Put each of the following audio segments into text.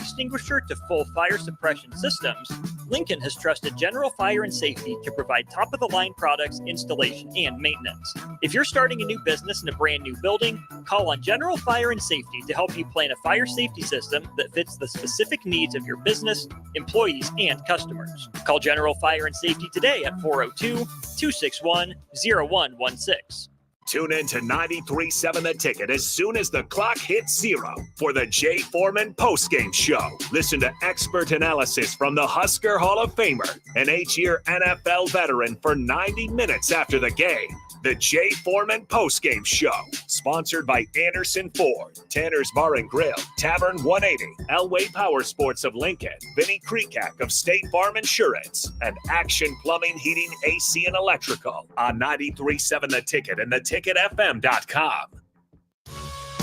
extinguisher to full fire suppression systems, Lincoln has trusted General Fire and Safety to provide top-of-the-line products, installation, and maintenance. If you're starting a new business in a brand new building, call on General Fire and Safety to help you plan a fire safety system that fits the specific needs of your business, employees, and customers. Call General Fire and Safety today at 402-261-0116. Tune in to 93.7 The Ticket as soon as the clock hits 0 for the Jay Foreman postgame show. Listen to expert analysis from the Husker Hall of Famer, an 8-year NFL veteran, for 90 minutes after the game. The Jay Foreman postgame show, sponsored by Anderson Ford, Tanner's Bar and Grill, Tavern 180, Elway Power Sports of Lincoln, Vinnie Kreekak of State Farm Insurance, and Action Plumbing, Heating, AC, and Electrical on 93.7 The Ticket and theticketfm.com.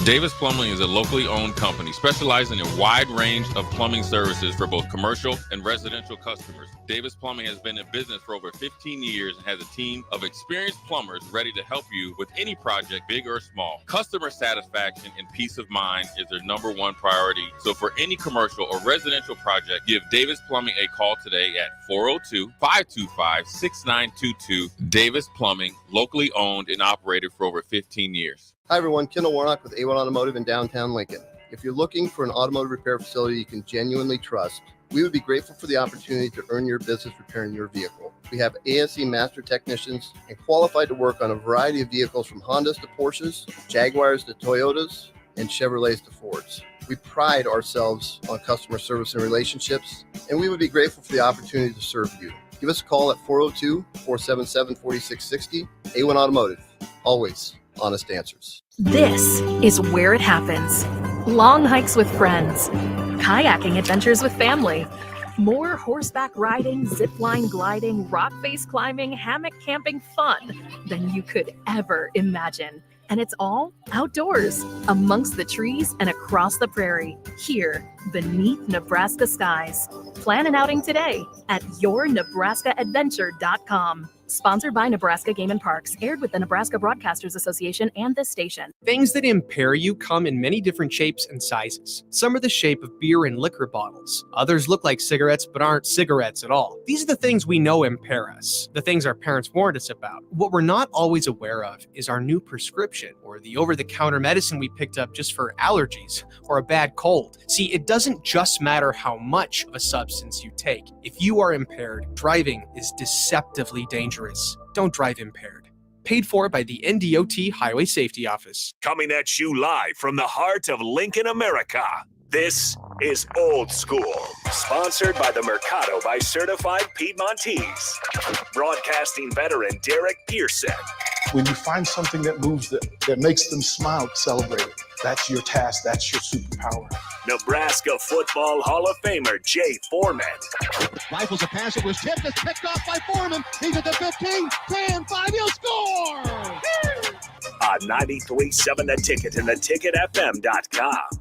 Davis Plumbing is a locally owned company specializing in a wide range of plumbing services for both commercial and residential customers. Davis Plumbing has been in business for over 15 years and has a team of experienced plumbers ready to help you with any project, big or small. Customer satisfaction and peace of mind is their number one priority. So for any commercial or residential project, give Davis Plumbing a call today at 402-525-6922. Davis Plumbing, locally owned and operated for over 15 years. Hi everyone, Kendall Warnock with A1 Automotive in downtown Lincoln. If you're looking for an automotive repair facility you can genuinely trust, we would be grateful for the opportunity to earn your business repairing your vehicle. We have ASE master technicians and qualified to work on a variety of vehicles from Hondas to Porsches, Jaguars to Toyotas, and Chevrolets to Fords. We pride ourselves on customer service and relationships, and we would be grateful for the opportunity to serve you. Give us a call at 402-477-4660. A1 Automotive, always honest answers. This is where it happens. Long hikes with friends, kayaking adventures with family, more horseback riding, zipline gliding, rock face climbing, hammock camping fun than you could ever imagine. And it's all outdoors, amongst the trees and across the prairie, here beneath Nebraska skies. Plan an outing today at yournebraskaadventure.com. Sponsored by Nebraska Game and Parks, aired with the Nebraska Broadcasters Association and this station. Things that impair you come in many different shapes and sizes. Some are the shape of beer and liquor bottles. Others look like cigarettes but aren't cigarettes at all. These are the things we know impair us, the things our parents warned us about. What we're not always aware of is our new prescription, or the over-the-counter medicine we picked up just for allergies or a bad cold. See, it doesn't just matter how much of a substance you take. If you are impaired, driving is deceptively dangerous. Don't drive impaired. Paid for by the NDOT Highway Safety Office. Coming at you live from the heart of Lincoln, America. This is Old School, sponsored by the Mercado by Certified Piedmontese. Broadcasting veteran Derek Pearson. When you find something that moves that makes them smile, celebrate it. That's your task. That's your superpower. Nebraska Football Hall of Famer Jay Foreman. Rifles a pass. It was tipped. It's picked off by Foreman. He's at the 15, 10, 5. He'll score! On 93.7 The Ticket and theticketfm.com.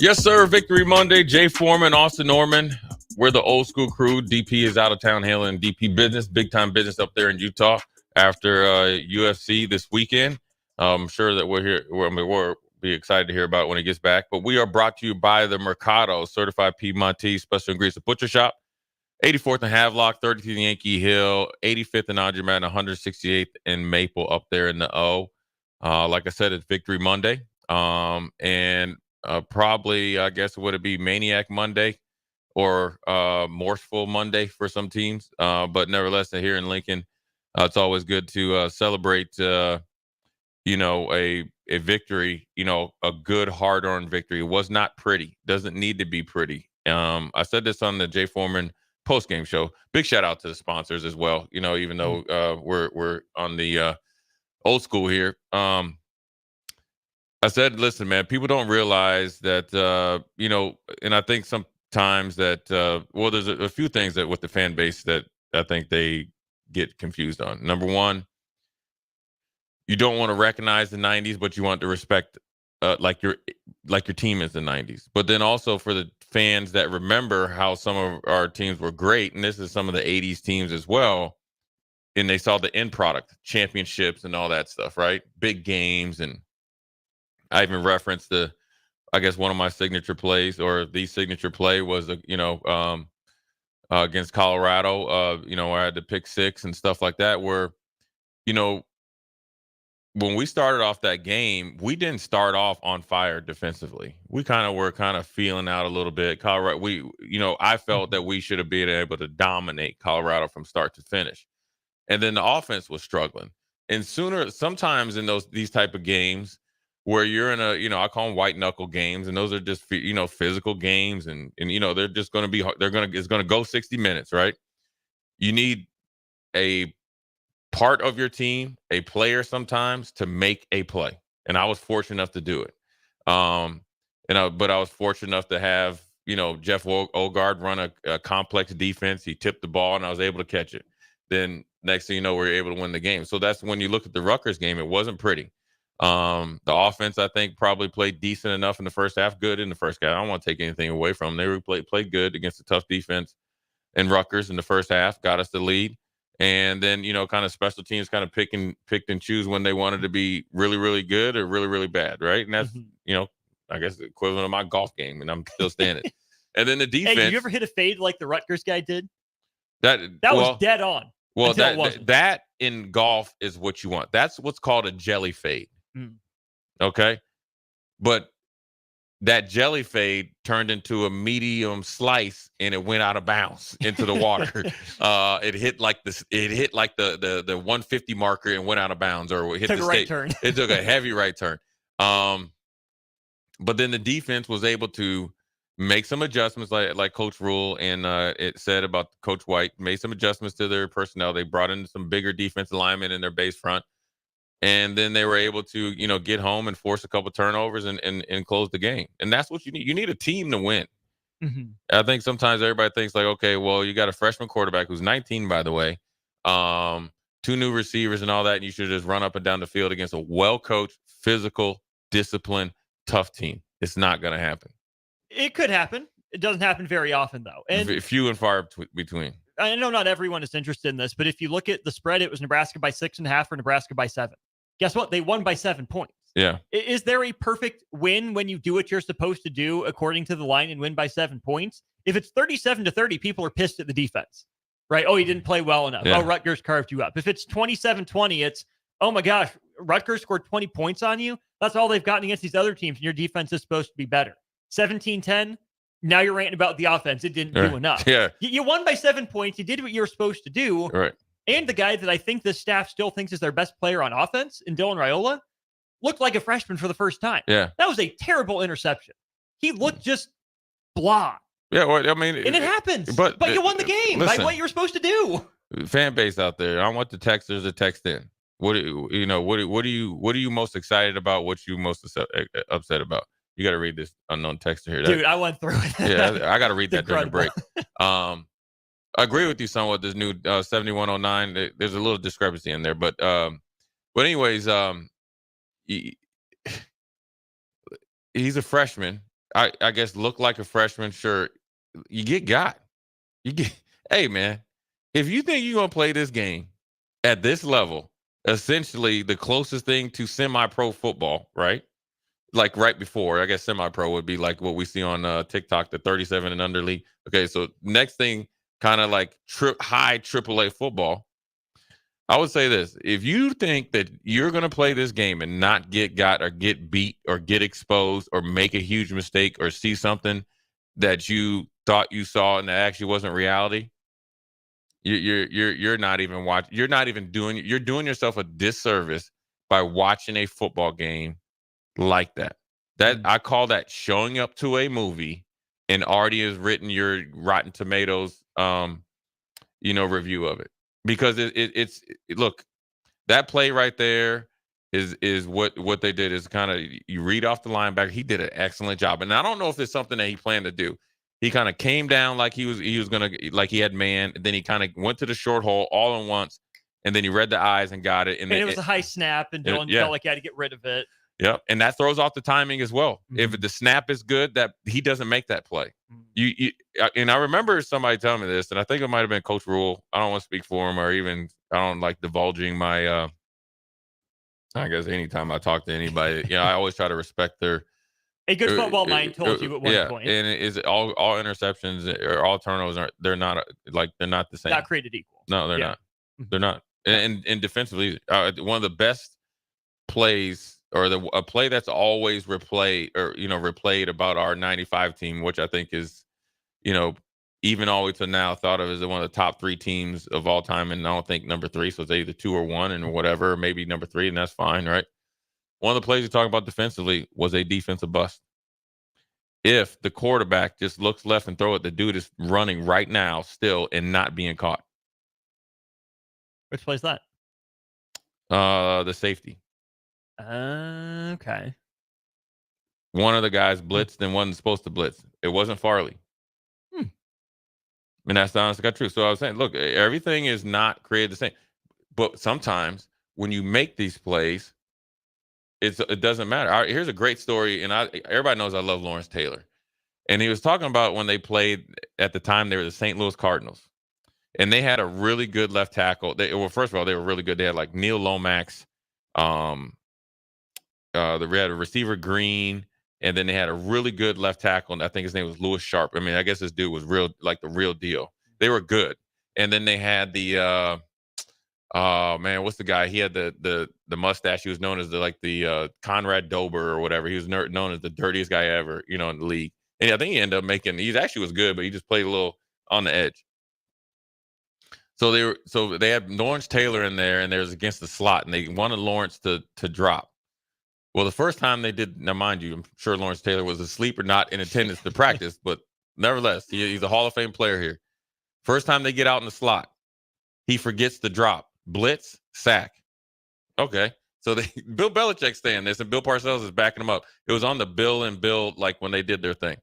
Yes, sir. Victory Monday. Jay Foreman, Austin Oerman. We're the old school crew. DP is out of town handling DP business, big time business up there in Utah after UFC this weekend. I'm sure that we'll be excited to hear about it when he gets back. But we are brought to you by the Mercado, Certified Piedmontese Special Ingredients Butcher Shop, 84th and Havelock, 33th and Yankee Hill, 85th and Audrey, 168th and Maple up there in the O. Like I said, it's Victory Monday. And probably, I guess, would it be Maniac Monday or Morseful Monday for some teams? But nevertheless, here in Lincoln, it's always good to celebrate a victory, a good hard-earned victory. It was not pretty. Doesn't need to be pretty. I said this on the Jay Foreman post-game show. Big shout out to the sponsors as well. Even though we're on the old school here. I said, listen, man, people don't realize that, and I think sometimes that, there's a few things that with the fan base that I think they get confused on. Number one, you don't want to recognize the 90s, but you want to respect like your team is the 90s. But then also for the fans that remember how some of our teams were great, and this is some of the 80s teams as well, and they saw the end product, championships and all that stuff, right? Big games. And I even referenced the I guess one of my signature plays, or the signature play, was against Colorado. Where I had to pick six and stuff like that. Where you know when we started off that game, we didn't start off on fire defensively. We were feeling out a little bit. Colorado, I felt that we should have been able to dominate Colorado from start to finish. And then the offense was struggling. And sometimes in these type of games where you're in I call them white knuckle games, and those are just, physical games. And they're just going to be, it's going to go 60 minutes, right? You need a part of your team, a player sometimes, to make a play. And I was fortunate enough to do it. But I was fortunate enough to have, Jeff Ogard run a complex defense. He tipped the ball and I was able to catch it. Then next thing you know, we were able to win the game. So that's when you look at the Rutgers game, it wasn't pretty. The offense, I think, probably played decent enough in the first half, good in the first half. I don't want to take anything away from them. They played good against a tough defense in Rutgers in the first half, got us the lead. And then, kind of special teams kind of picked and choose when they wanted to be really, really good or really, really bad, right? And that's, I guess the equivalent of my golf game, and I'm still standing. And then the defense. Hey, did you ever hit a fade like the Rutgers guy did? That was dead on. Well, that in golf is what you want. That's what's called a jelly fade. Okay? But that jelly fade turned into a medium slice, and it went out of bounds into the water. It hit like this. It hit like the 150 marker and went out of bounds, or it hit took the a right turn. It took a heavy right turn. But then the defense was able to make some adjustments, like Coach Rule and it said about Coach White, made some adjustments to their personnel. They brought in some bigger defensive linemen in their base front. And then they were able to, get home and force a couple turnovers and close the game. And that's what you need. You need a team to win. Mm-hmm. I think sometimes everybody thinks like, okay, well, you got a freshman quarterback who's 19, by the way, 2 new receivers and all that, and you should just run up and down the field against a well-coached, physical, disciplined, tough team. It's not going to happen. It could happen. It doesn't happen very often, though. And few and far between. I know not everyone is interested in this, but if you look at the spread, it was Nebraska by 6.5 or Nebraska by 7. Guess what? They won by 7 points. Yeah. Is there a perfect win when you do what you're supposed to do according to the line and win by 7 points? If it's 37-30, people are pissed at the defense, right? Oh, you didn't play well enough. Yeah. Oh, Rutgers carved you up. If it's 27-20, it's, oh my gosh, Rutgers scored 20 points on you. That's all they've gotten against these other teams, and your defense is supposed to be better. 17-10, now you're ranting about the offense. It didn't do enough. Yeah. You won by 7 points. You did what you were supposed to do. Right. And the guy that I think this staff still thinks is their best player on offense, in Dylan Raiola, looked like a freshman for the first time. Yeah. That was a terrible interception. He looked just blah. Yeah, well, I mean, and it happens. But you won the game by what you were supposed to do. Fan base out there, I want the texters to text in. What are you most excited about? What you most upset about? You got to read this unknown texter here. Dude, I went through it. Yeah, I got to read that during the break. I agree with you somewhat. This new 7109, there's a little discrepancy in there, but anyways, he's a freshman. I guess look like a freshman. Sure, you get got. Hey man, if you think you're gonna play this game at this level, essentially the closest thing to semi-pro football, right? Like right before, I guess semi-pro would be like what we see on TikTok, the 37 and under league. Okay, so next thing, kind of like high AAA football. I would say this: if you think that you're going to play this game and not get got or get beat or get exposed or make a huge mistake or see something that you thought you saw and that actually wasn't reality, you're not even watching. You're doing yourself a disservice by watching a football game like that. I call that showing up to a movie and already has written your Rotten Tomatoes review of it. Because it's look, that play right there is what they did is kind of, you read off the linebacker. He did an excellent job. And I don't know if it's something that he planned to do. He kind of came down like he was gonna, like he had man, and then he kind of went to the short hole all at once, and then he read the eyes and got it. And it was a high snap, and Dylan felt like he had to get rid of it. Yep, and that throws off the timing as well. Mm-hmm. If the snap is good, that he doesn't make that play. Mm-hmm. And I remember somebody telling me this, and I think it might have been Coach Rule. I don't want to speak for him, or even I don't like divulging my. I guess anytime I talk to anybody, I always try to respect their A good football mind told you at one point. And it is all interceptions or all turnovers they're not the same. Not created equal. No, they're not. They're not. And defensively, one of the best plays or a play that's always replayed about our 95 team, which I think is, even all the way to now thought of as one of the top 3 teams of all time. And I don't think number 3. So it's either 2 or 1 and whatever, maybe number 3, and that's fine. Right. One of the plays we talk about defensively was a defensive bust. If the quarterback just looks left and throw it, the dude is running right now still and not being caught. Which play's that? The safety. Okay. One of the guys blitzed and wasn't supposed to blitz. It wasn't Farley. And that's the honest to God truth. So I was saying, look, everything is not created the same. But sometimes when you make these plays, it doesn't matter. Here's a great story, and everybody knows I love Lawrence Taylor. And he was talking about when they played at the time, they were the St. Louis Cardinals. And they had a really good left tackle. First of all, they were really good. They had like Neil Lomax. They had a receiver Green, and then they had a really good left tackle, and I think his name was Lewis Sharp. I mean, I guess this dude was the real deal. They were good. And then they had the what's the guy? He had the mustache. He was known as the Conrad Dober or whatever. He was known as the dirtiest guy ever, in the league. And I think he ended up he actually was good, but he just played a little on the edge. So they had Lawrence Taylor in there, and they was against the slot, and they wanted Lawrence to drop. Well, the first time they did, now mind you, I'm sure Lawrence Taylor was asleep or not in attendance to practice, but nevertheless, he's a Hall of Fame player here. First time they get out in the slot, he forgets to drop. Blitz, sack. Okay. So Bill Belichick's saying this, and Bill Parcells is backing him up. It was on the Bill and Bill, when they did their thing.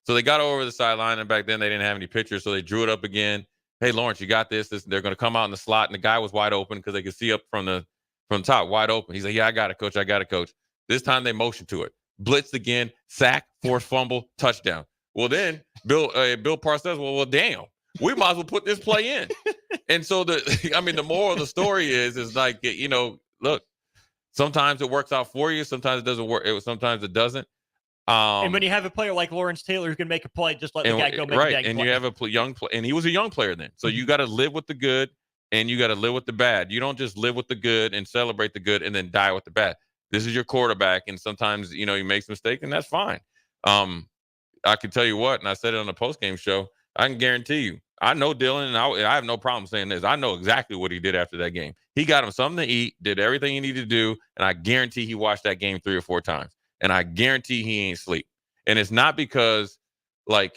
So they got over the sideline, and back then they didn't have any pictures, so they drew it up again. Hey, Lawrence, you got this. They're going to come out in the slot, and the guy was wide open because they could see up from the top, wide open. He's like, yeah, I got it, coach. I got it, coach. This time they motioned to it. Blitzed again, sack, forced fumble, touchdown. Well, then Bill Parcells, well, damn, we might as well put this play in. And so the moral of the story is look, sometimes it works out for you. Sometimes it doesn't work. Sometimes it doesn't. And when you have a player like Lawrence Taylor who can make a play, just let the guy go make a play. And you have a young player, and he was a young player then. So you got to live with the good, and you got to live with the bad. You don't just live with the good and celebrate the good and then die with the bad. This is your quarterback, and sometimes he makes mistakes, and that's fine. I can tell you what, and I said it on the postgame show. I can guarantee you, I know Dylan, and I have no problem saying this. I know exactly what he did after that game. He got him something to eat, did everything he needed to do, and I guarantee he watched that game 3 or 4 times. And I guarantee he ain't sleep. And it's not because, I'm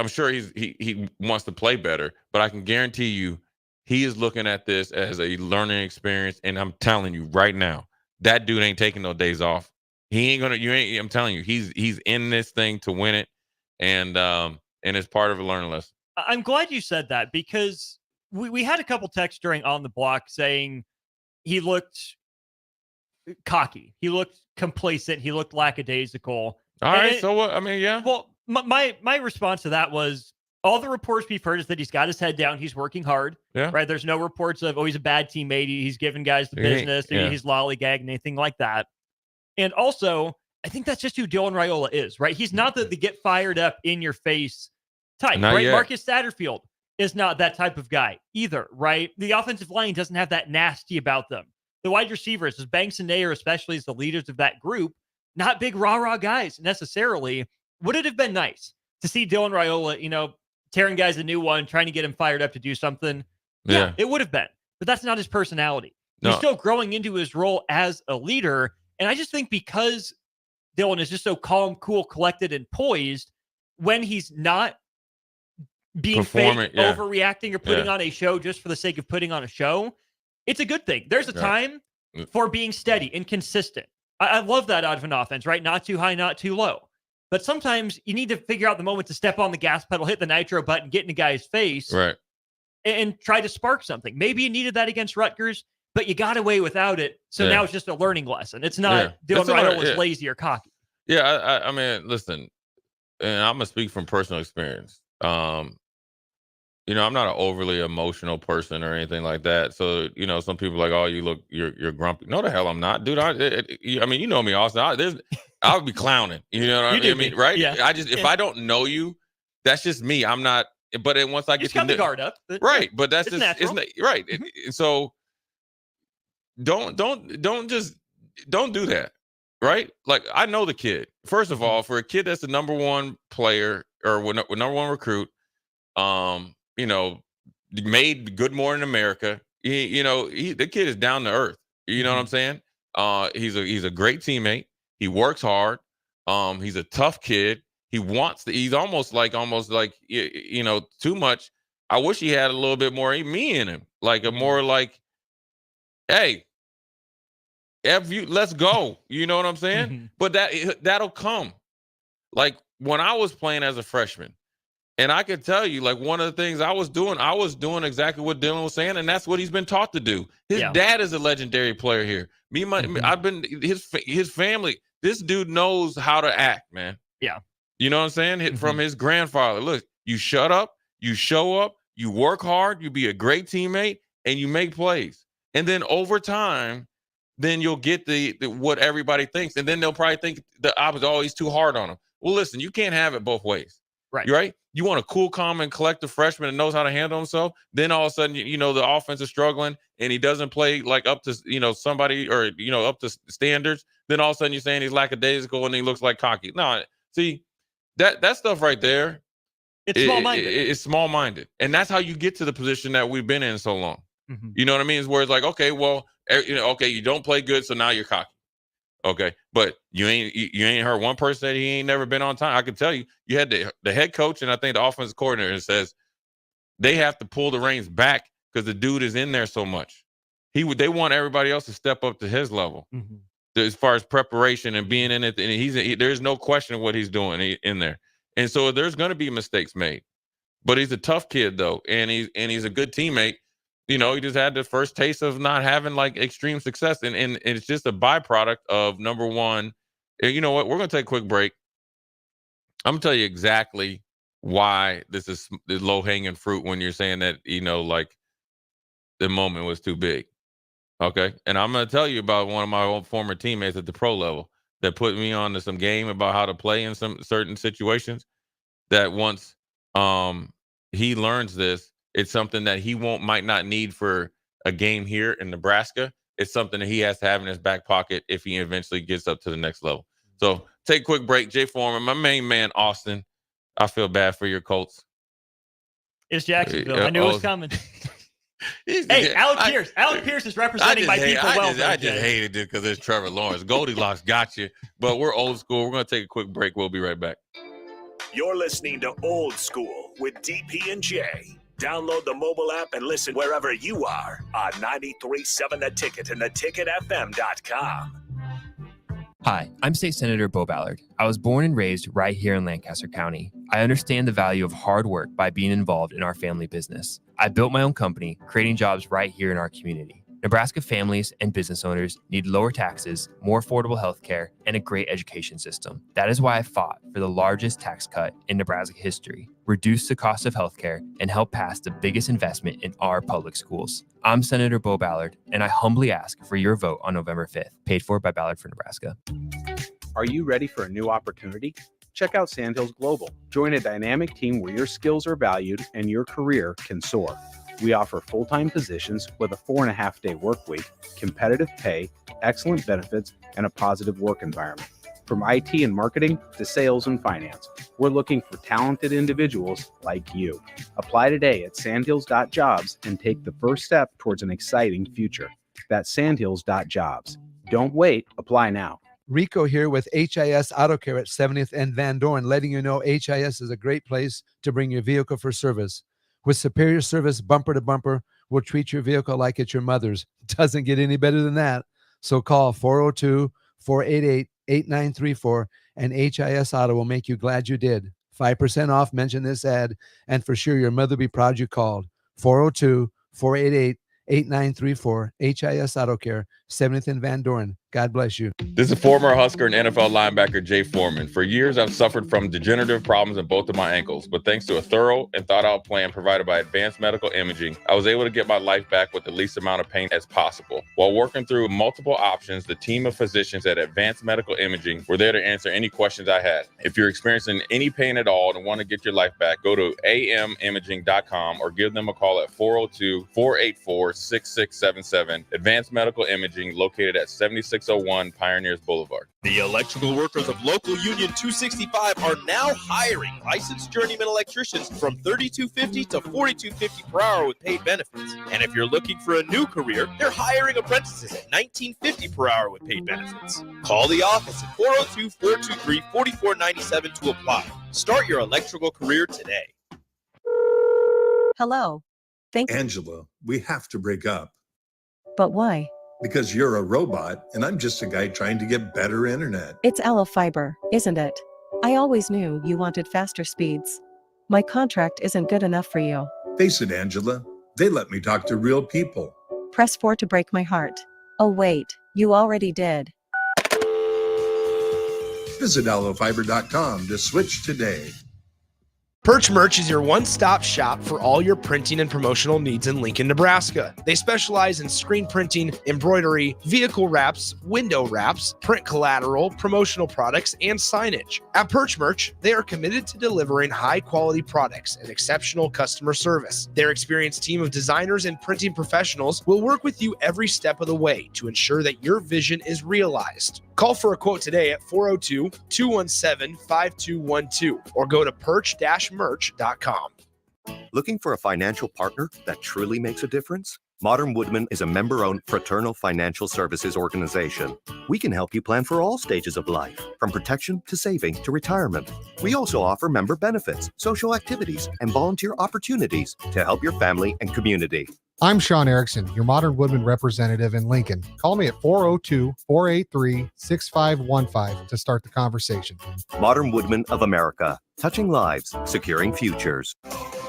sure he wants to play better, but I can guarantee you he is looking at this as a learning experience. And I'm telling you right now, that dude ain't taking no days off. He ain't I'm telling you, he's in this thing to win it. And it's part of a learning lesson. I'm glad you said that, because we had a couple texts during On the Block saying he looked cocky. He looked complacent. He looked lackadaisical. All right. So what? I mean, yeah. Well, my response to that was, all the reports we've heard is that he's got his head down. He's working hard. Yeah. Right. There's no reports of, he's a bad teammate. He's giving guys the business. He's lollygagging, anything like that. And also, I think that's just who Dylan Raiola is, right? He's not the get fired up in your face type, not right? Yet. Marcus Satterfield is not that type of guy either, right? The offensive line doesn't have that nasty about them. The wide receivers, as Banks and Nair, especially as the leaders of that group, not big rah-rah guys necessarily. Would it have been nice to see Dylan Raiola, tearing guys a new one, trying to get him fired up to do something? Yeah, it would have been. But that's not his personality. He's still growing into his role as a leader. And I just think because Dylan is just so calm, cool, collected, and poised, when he's not being fake, overreacting, or putting on a show just for the sake of putting on a show, it's a good thing. There's a time for being steady and consistent. I love that out of an offense, right? Not too high, not too low. But sometimes you need to figure out the moment to step on the gas pedal, hit the nitro button, get in a guy's face, right, and try to spark something. Maybe you needed that against Rutgers, but you got away without it. So now it's just a learning lesson. It's not Dylan Raiola was lazy or cocky. Yeah, I mean, listen, and I'm going to speak from personal experience. I'm not an overly emotional person or anything like that. So, some people are like, oh, you're grumpy. No, the hell I'm not, dude. I mean, you know me, Austin. I would be clowning. You know what I mean? Right? Yeah. If I don't know you, that's just me. I'm not. But then once I get to the guard up, right? But that's it's just natural. Right. So don't do that. Right? Like, I know the kid. First of all, for a kid that's the number one player or number one recruit, made Good Morning America. The kid is down to earth. You know what I'm saying? He's a great teammate. He works hard. He's a tough kid. He's almost like too much. I wish he had a little bit more me in him. Like a more like, hey, let's go. You know what I'm saying? But that'll come. Like when I was playing as a freshman, and I could tell you, like, one of the things I was doing exactly what Dylan was saying, and that's what he's been taught to do. His dad is a legendary player here. I've been his family. This dude knows how to act, man. Yeah. You know what I'm saying? From his grandfather. Look, you shut up, you show up, you work hard, you be a great teammate, and you make plays. And then over time, then you'll get the what everybody thinks, and then they'll probably think the opposite. Oh, he's too hard on him. Well, listen, you can't have it both ways. Right. You're right. You want a cool, calm, and collective freshman that knows how to handle himself. Then all of a sudden, the offense is struggling and he doesn't play like up to, somebody or, up to standards. Then all of a sudden you're saying he's lackadaisical and he looks like cocky. No, see, that stuff right there. It's small-minded. It's small-minded. And that's how you get to the position that we've been in so long. You know what I mean? It's where it's like, okay, well, you don't play good, so now you're cocky. Okay, but you ain't heard one person that he ain't never been on time. I can tell you, you had the head coach and I think the offensive coordinator says they have to pull the reins back because the dude is in there so much. They want everybody else to step up to his level as far as preparation and being in it. And there's no question of what he's doing in there. And so there's going to be mistakes made, but he's a tough kid though, and he's a good teammate. He just had the first taste of not having like extreme success. And it's just a byproduct of number one. And you know what? We're going to take a quick break. I'm going to tell you exactly why this is the low hanging fruit when you're saying that, like the moment was too big. Okay. And I'm going to tell you about one of my old former teammates at the pro level that put me on to some game about how to play in some certain situations that once he learns this, it's something that he might not need for a game here in Nebraska. It's something that he has to have in his back pocket if he eventually gets up to the next level. So take a quick break. Jay Foreman, my main man, Austin. I feel bad for your Colts. It's Jacksonville. I knew it was coming. Hey, Alec Pierce is representing my people well. I just hated it because it's Trevor Lawrence. Goldilocks got you, but we're old school. We're going to take a quick break. We'll be right back. You're listening to Old School with DP and J. Download the mobile app and listen wherever you are on 93.7 The Ticket and theticketfm.com. Hi, I'm State Senator Bo Ballard. I was born and raised right here in Lancaster County. I understand the value of hard work by being involved in our family business. I built my own company, creating jobs right here in our community. Nebraska families and business owners need lower taxes, more affordable health care, and a great education system. That is why I fought for the largest tax cut in Nebraska history, reduce the cost of health care, and help pass the biggest investment in our public schools. I'm Senator Bo Ballard, and I humbly ask for your vote on November 5th, paid for by Ballard for Nebraska. Are you ready for a new opportunity? Check out Sandhills Global. Join a dynamic team where your skills are valued and your career can soar. We offer full-time positions with a 4.5-day work week, competitive pay, excellent benefits, and a positive work environment. From IT and marketing to sales and finance, we're looking for talented individuals like you. Apply today at sandhills.jobs and take the first step towards an exciting future. That's sandhills.jobs. Don't wait. Apply now. Rico here with HIS Auto Care at 70th and Van Dorn, letting you know HIS is a great place to bring your vehicle for service. With superior service, bumper to bumper, we'll treat your vehicle like it's your mother's. Doesn't get any better than that. So call 402-488-8934 and HIS Auto will make you glad you did. 5% off, mention this ad, and for sure your mother will be proud you called. 402-488-8934, HIS Auto Care, 70th and Van Dorn. God bless you. This is former Husker and NFL linebacker Jay Foreman. For years, I've suffered from degenerative problems in both of my ankles, but thanks to a thorough and thought-out plan provided by Advanced Medical Imaging, I was able to get my life back with the least amount of pain as possible. While working through multiple options, the team of physicians at Advanced Medical Imaging were there to answer any questions I had. If you're experiencing any pain at all and want to get your life back, go to amimaging.com or give them a call at 402-484-6677. Advanced Medical Imaging, located at 7601 Pioneers Boulevard. The electrical workers of Local Union 265 are now hiring licensed journeyman electricians from $32.50 to $42.50 per hour with paid benefits. And if you're looking for a new career, they're hiring apprentices at $19.50 per hour with paid benefits. Call the office at 402-423-4497 to apply. Start your electrical career today. Hello. Angela, we have to break up. But why? Because you're a robot and I'm just a guy trying to get better internet. It's Aloe Fiber, isn't it? I always knew you wanted faster speeds. My contract isn't good enough for you. Face it, Angela, they let me talk to real people. Press 4 to break my heart. Oh wait, you already did. Visit aloefiber.com to switch today. Perch Merch is your one-stop shop for all your printing and promotional needs in Lincoln, Nebraska. They specialize in screen printing, embroidery, vehicle wraps, window wraps, print collateral, promotional products, and signage. At Perch Merch, they are committed to delivering high-quality products and exceptional customer service. Their experienced team of designers and printing professionals will work with you every step of the way to ensure that your vision is realized. Call for a quote today at 402-217-5212 or go to perch-merch.com. Looking for a financial partner that truly makes a difference? Modern Woodman is a member-owned fraternal financial services organization. We can help you plan for all stages of life, from protection to saving to retirement. We also offer member benefits, social activities, and volunteer opportunities to help your family and community. I'm Sean Erickson, your Modern Woodman representative in Lincoln. Call me at 402-483-6515 to start the conversation. Modern Woodman of America, touching lives, securing futures.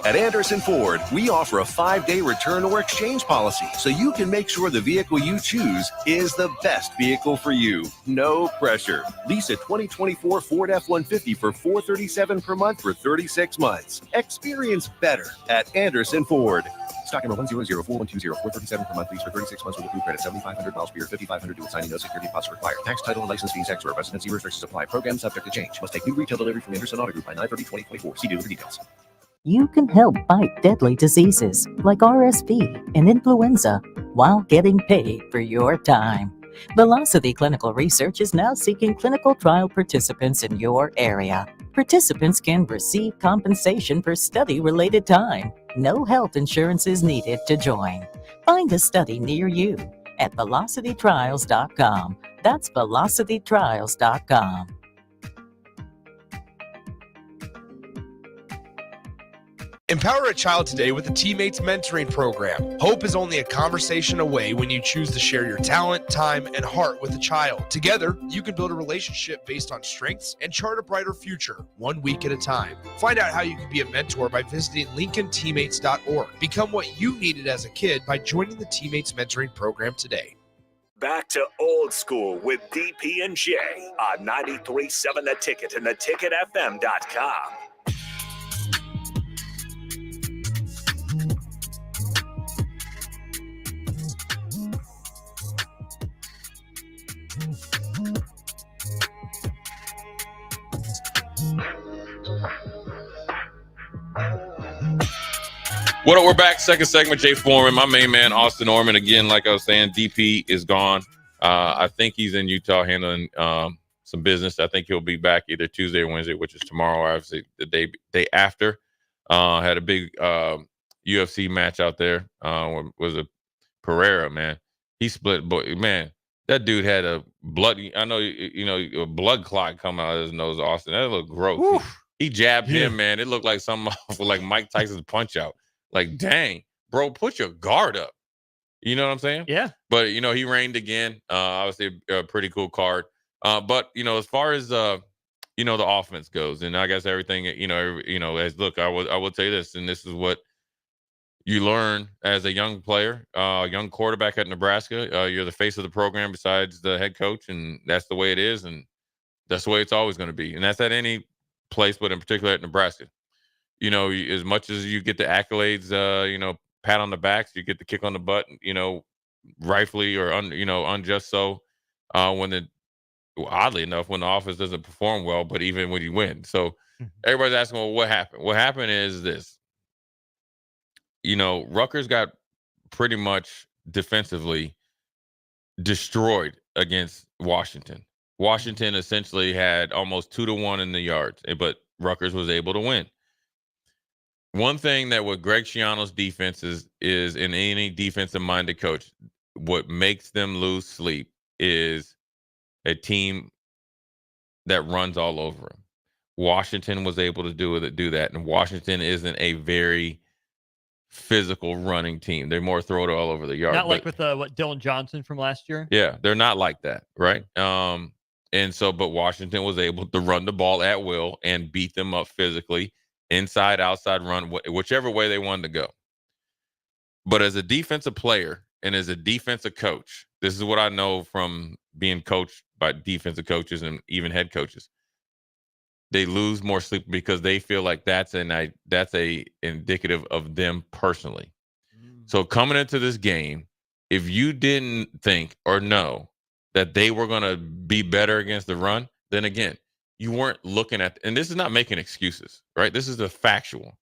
At Anderson Ford, we offer a 5-day return or exchange policy so you can make sure the vehicle you choose is the best vehicle for you. No pressure. Lease a 2024 Ford F-150 for $437 per month for 36 months. Experience better at Anderson Ford. Stock number 1004120, $437 per month, lease for 36 months with approved credit, 7,500 miles per year, 5,500 due with signing, no security deposit required. Tax, title, and license fees extra. Residency restrictions apply. Program subject to change. Must take new retail delivery from Anderson Auto Group by 9/30/2024. See dealer for details. You can help fight deadly diseases like RSV and influenza while getting paid for your time. Velocity Clinical Research is now seeking clinical trial participants in your area. Participants can receive compensation for study-related time. No health insurance is needed to join. Find a study near you at velocitytrials.com. That's velocitytrials.com. Empower a child today with the Teammates Mentoring Program. Hope is only a conversation away when you choose to share your talent, time, and heart with a child. Together, you can build a relationship based on strengths and chart a brighter future, 1 week at a time. Find out how you can be a mentor by visiting lincolnteammates.org. Become what you needed as a kid by joining the Teammates Mentoring Program today. Back to old school with DP and J on 93.7 The Ticket and theticketfm.com. What up? We're back. Second segment. Jay Foreman, my main man, Austin Oerman. Again, like I was saying, DP is gone. I think he's in Utah handling some business. I think he'll be back either Tuesday or Wednesday, which is tomorrow. Obviously, the day after. Had a big UFC match out there. Was a Pereira, man. He split, but man, that dude had a blood. I know a blood clot coming out of his nose. Austin, that looked gross. He jabbed him, man. It looked like something like Mike Tyson's punch out. Like, dang, bro, put your guard up. You know what I'm saying? Yeah. But, he reigned again. Obviously, a pretty cool card. But, as far as, the offense goes, and I guess everything, as look, I will tell you this, and this is what You learn as a young player, young quarterback at Nebraska. You're the face of the program besides the head coach, and that's the way it is, and that's the way it's always going to be. And that's at any place, but in particular at Nebraska. As much as you get the accolades, pat on the backs, you get the kick on the butt, rightfully or unjust so. Oddly enough, when the offense doesn't perform well, but even when you win. So everybody's asking, well, what happened? What happened is this. Rutgers got pretty much defensively destroyed against Washington. Washington essentially had almost 2-1 in the yards, but Rutgers was able to win. One thing that with Greg Schiano's defense is in any defensive-minded coach, what makes them lose sleep is a team that runs all over them. Washington was able to do that, and Washington isn't a very physical running team. They're more throw it all over the yard. Not like with Dylan Johnson from last year. Yeah, they're not like that, right? But Washington was able to run the ball at will and beat them up physically, inside, outside run, whichever way they wanted to go. But as a defensive player and as a defensive coach, this is what I know from being coached by defensive coaches and even head coaches. They lose more sleep because they feel like that's a indicative of them personally. So coming into this game, if you didn't think or know that they were going to be better against the run, then again, you weren't looking at, and this is not making excuses, right? This is the factual,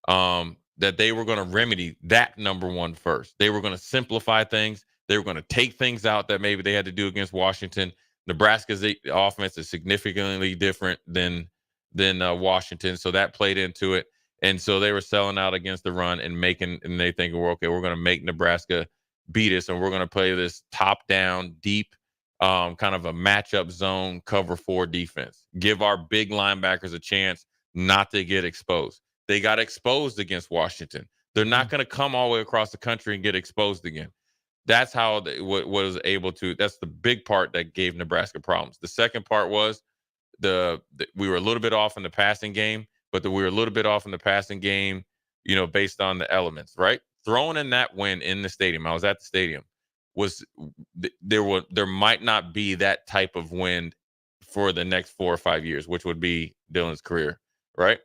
that they were going to remedy that number one first. They were going to simplify things. They were going to take things out that maybe they had to do against Washington. Nebraska's offense is significantly different than Washington, so that played into it. And so they were selling out against the run and they think, well, okay, we're going to make Nebraska beat us, and we're going to play this top-down, deep, kind of a matchup zone cover 4 defense. Give our big linebackers a chance not to get exposed. They got exposed against Washington. They're not going to come all the way across the country and get exposed again. That's how was able to. That's the big part that gave Nebraska problems. The second part was we were a little bit off in the passing game, but we were a little bit off in the passing game, based on the elements, right? Throwing in that win in the stadium. I was at the stadium. There might not be that type of wind for the next 4 or 5 years, which would be Dylan's career, right?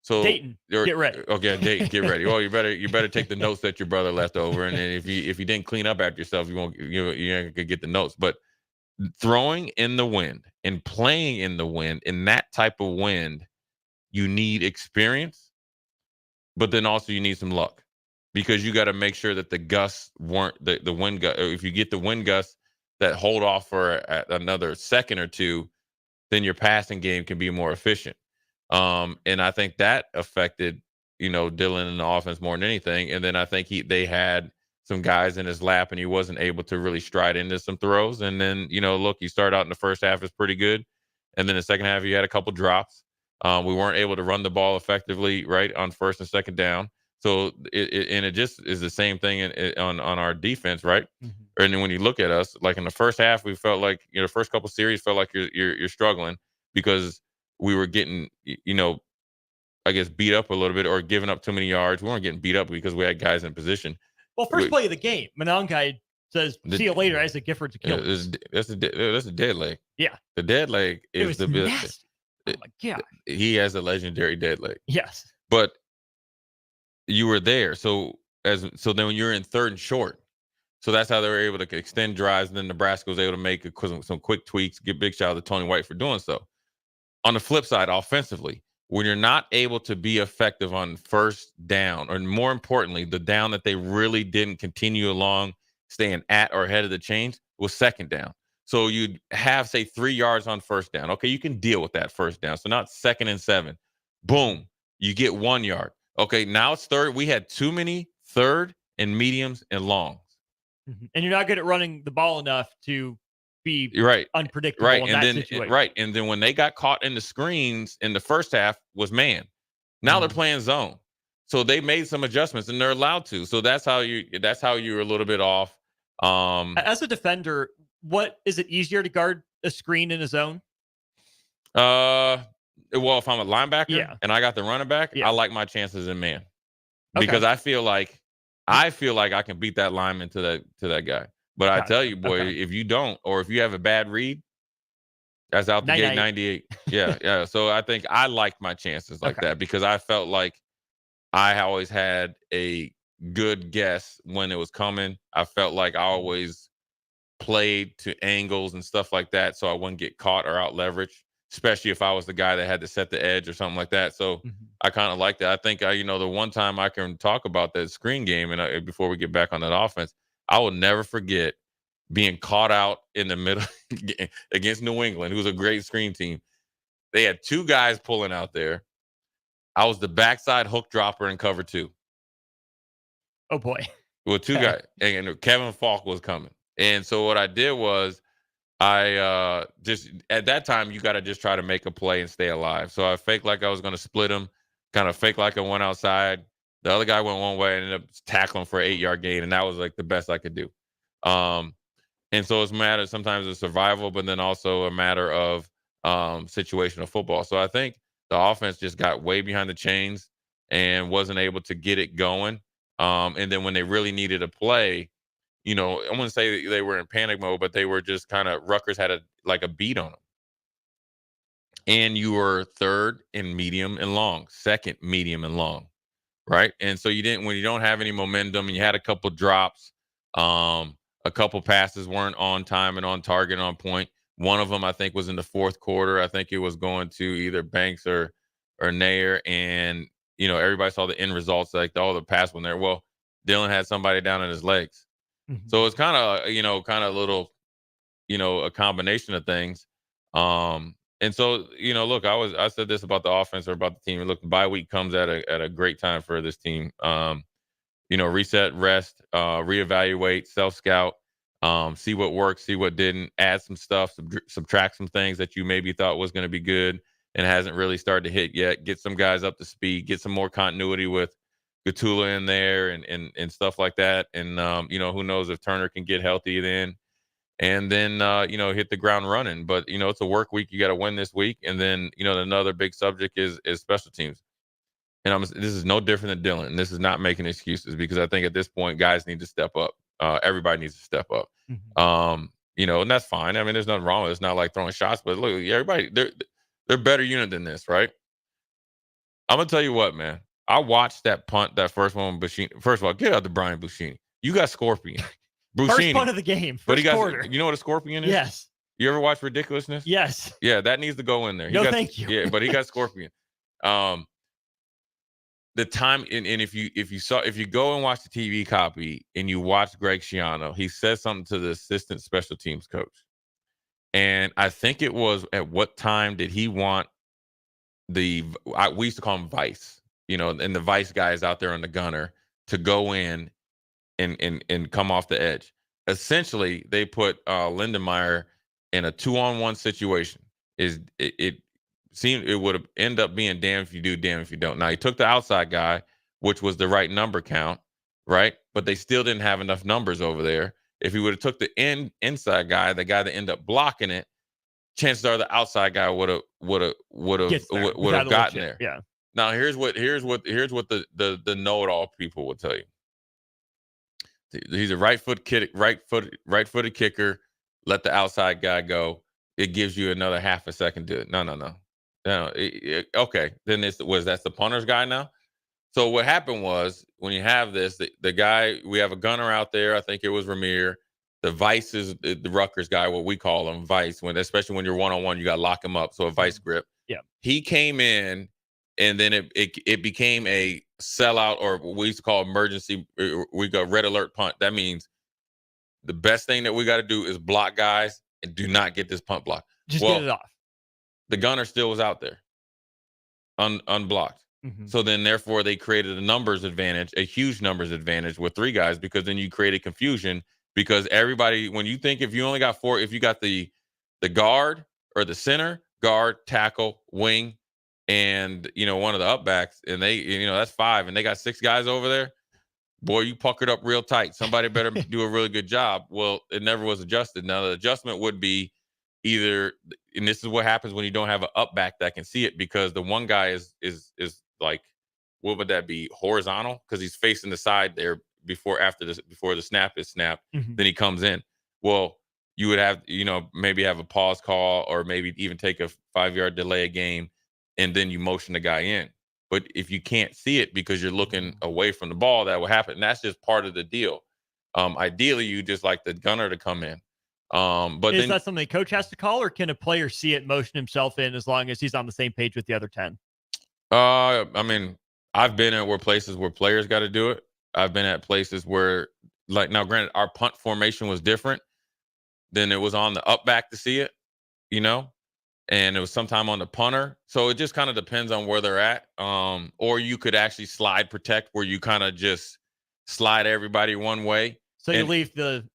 So Dayton, get ready. Okay, Dayton, get ready. Well, you better take the notes that your brother left over, and if you didn't clean up after yourself, you ain't gonna get the notes. But throwing in the wind and playing in the wind, in that type of wind, you need experience, but then also you need some luck, because you got to make sure that the gusts weren't the wind gust. If you get the wind gusts that hold off for another second or two, then your passing game can be more efficient. And I think that affected, Dylan in the offense more than anything. And then I think they had some guys in his lap, and he wasn't able to really stride into some throws. And then, look, you start out in the first half is pretty good, and then the second half you had a couple drops. We weren't able to run the ball effectively, right, on first and second down. So it just is the same thing on our defense, right? Mm-hmm. And then when you look at us, like in the first half, we felt like the first couple series felt like you're struggling because we were getting I guess beat up a little bit or giving up too many yards. We weren't getting beat up because we had guys in position. Well, first play of the game, Monangai says, "See you later." As a Gifford to kill. That's a dead leg. Yeah, the dead leg is the nasty. Oh my god, he has a legendary dead leg. Yes, but you were there, so then when you're in third and short, so that's how they were able to extend drives. And then Nebraska was able to make some quick tweaks. Give big shout out to Tony White for doing so. On the flip side, offensively, when you're not able to be effective on first down, or more importantly, the down that they really didn't continue along, staying at or ahead of the chains, was second down. So you'd have, say, 3 yards on first down. Okay, you can deal with that first down. So not 2nd and 7. Boom, you get 1 yard. Okay, now it's third. We had too many third and mediums and longs. Mm-hmm. And you're not good at running the ball enough to be unpredictable in that situation. Right. And then when they got caught in the screens in the first half was man. Now they're playing zone. So they made some adjustments, and they're allowed to. So that's how you're a little bit off. As a defender, what is it easier to guard a screen in a zone? Well, if I'm a linebacker and I got the running back, I like my chances in man. because I feel like I can beat that lineman to that guy. But I tell you, boy, if you don't, or if you have a bad read, that's out the gate 98. Yeah. So I think I liked my chances like that because I felt like I always had a good guess when it was coming. I felt like I always played to angles and stuff like that so I wouldn't get caught or out leveraged, especially if I was the guy that had to set the edge or something like that. So I kind of like that. I think, the one time I can talk about that screen game, and before we get back on that offense, I will never forget being caught out in the middle against New England, who's a great screen team. They had two guys pulling out there. I was the backside hook dropper in cover 2. Oh, boy. Well, two guys. And Kevin Falk was coming. And so what I did was I just at that time, you got to just try to make a play and stay alive. So I faked like I was going to split him, kind of faked like I went outside. The other guy went one way and ended up tackling for an 8-yard gain. And that was like the best I could do. And so it's a matter sometimes of survival, but then also a matter of situational football. So I think the offense just got way behind the chains and wasn't able to get it going. And then when they really needed a play, I wouldn't say they were in panic mode, but they were just kind of Rutgers had a beat on them. And you were third in medium and long, second medium and long, right? And so when you don't have any momentum and you had a couple drops, a couple passes weren't on time and on target, on point. One of them, I think, was in the fourth quarter. I think it was going to either Banks or Nair. And, everybody saw the end results, like all the pass went there. Well, Dylan had somebody down on his legs. So it's kind of, a little, a combination of things. And so, look, I said this about the offense or about the team. Look, the bye week comes at a great time for this team. Reset, rest, reevaluate, self-scout, see what worked, see what didn't, add some stuff, subtract some things that you maybe thought was going to be good and hasn't really started to hit yet. Get some guys up to speed, get some more continuity with Gatula in there and stuff like that. And, who knows if Turner can get healthy then. And then, hit the ground running. But, it's a work week. You got to win this week. And then, another big subject is special teams. And this is no different than Dylan. And this is not making excuses because I think at this point, guys need to step up. Everybody needs to step up. And that's fine. I mean, there's nothing wrong with it. It's not like throwing shots, but look, everybody, they're a better unit than this, right? I'm going to tell you what, man. I watched that punt, that first one with Buschini. First of all, get out to Brian Buschini. You got Scorpion. Buschini. First punt of the game. First quarter. You know what a Scorpion is? Yes. You ever watch Ridiculousness? Yes. Yeah, that needs to go in there. Thank you. Yeah, but he got Scorpion. The time and if you go and watch the TV copy and you watch Greg Schiano, he says something to the assistant special teams coach. And I think it was at what time did he want we used to call him Vice, and the Vice guys out there on the gunner to go in and come off the edge. Essentially, they put Lindenmeyer in a 2-on-1 situation. It seemed it would have ended up being damn if you do, damn if you don't. Now, he took the outside guy, which was the right number count, right? But they still didn't have enough numbers over there. If he would have took the inside guy, the guy that ended up blocking it, chances are the outside guy would have gotten there. Yeah. Now, here's what the know-it-all people will tell you. He's a right-footed kicker. Let the outside guy go. It gives you another half a second to no. Okay, then that's the punter's guy now. So what happened was when you have this, the guy, we have a gunner out there. I think it was Ramir. The Vice is the Rutgers guy, what we call him, Vice. Especially when you're one-on-one, you got to lock him up. So a Vice grip. Yeah. He came in, and then it became a sellout, or what we used to call emergency. We got red alert punt. That means the best thing that we got to do is block guys and do not get this punt block. Just get it off. The gunner still was out there, unblocked. So then, therefore, they created a numbers advantage, a huge numbers advantage with 3 guys, because then you created confusion. Because everybody, when you think if you only got 4, if you got the guard or the center, guard, tackle, wing, and one of the upbacks, and they, that's 5, and they got 6 guys over there, boy, you puckered up real tight. Somebody better do a really good job. Well, it never was adjusted. Now the adjustment would be either, and this is what happens when you don't have an upback that can see it, because the one guy is like what would that be? Horizontal, because he's facing the side there before the snap is snapped. Mhm. Then he comes in. Well, you would have, maybe have a pause call, or maybe even take a 5-yard delay a game, and then you motion the guy in. But if you can't see it because you're looking away from the ball, that will happen. And that's just part of the deal. Ideally, you just like the gunner to come in. But is that something the coach has to call, or can a player see it, motion himself in, as long as he's on the same page with the other 10? I mean, I've been at places where players got to do it. I've been at places where, like, now granted, our punt formation was different. Then it was on the up back to see it, and it was sometime on the punter. So it just kind of depends on where they're at. Or you could actually slide protect, where you kind of just slide everybody one way. So you leave the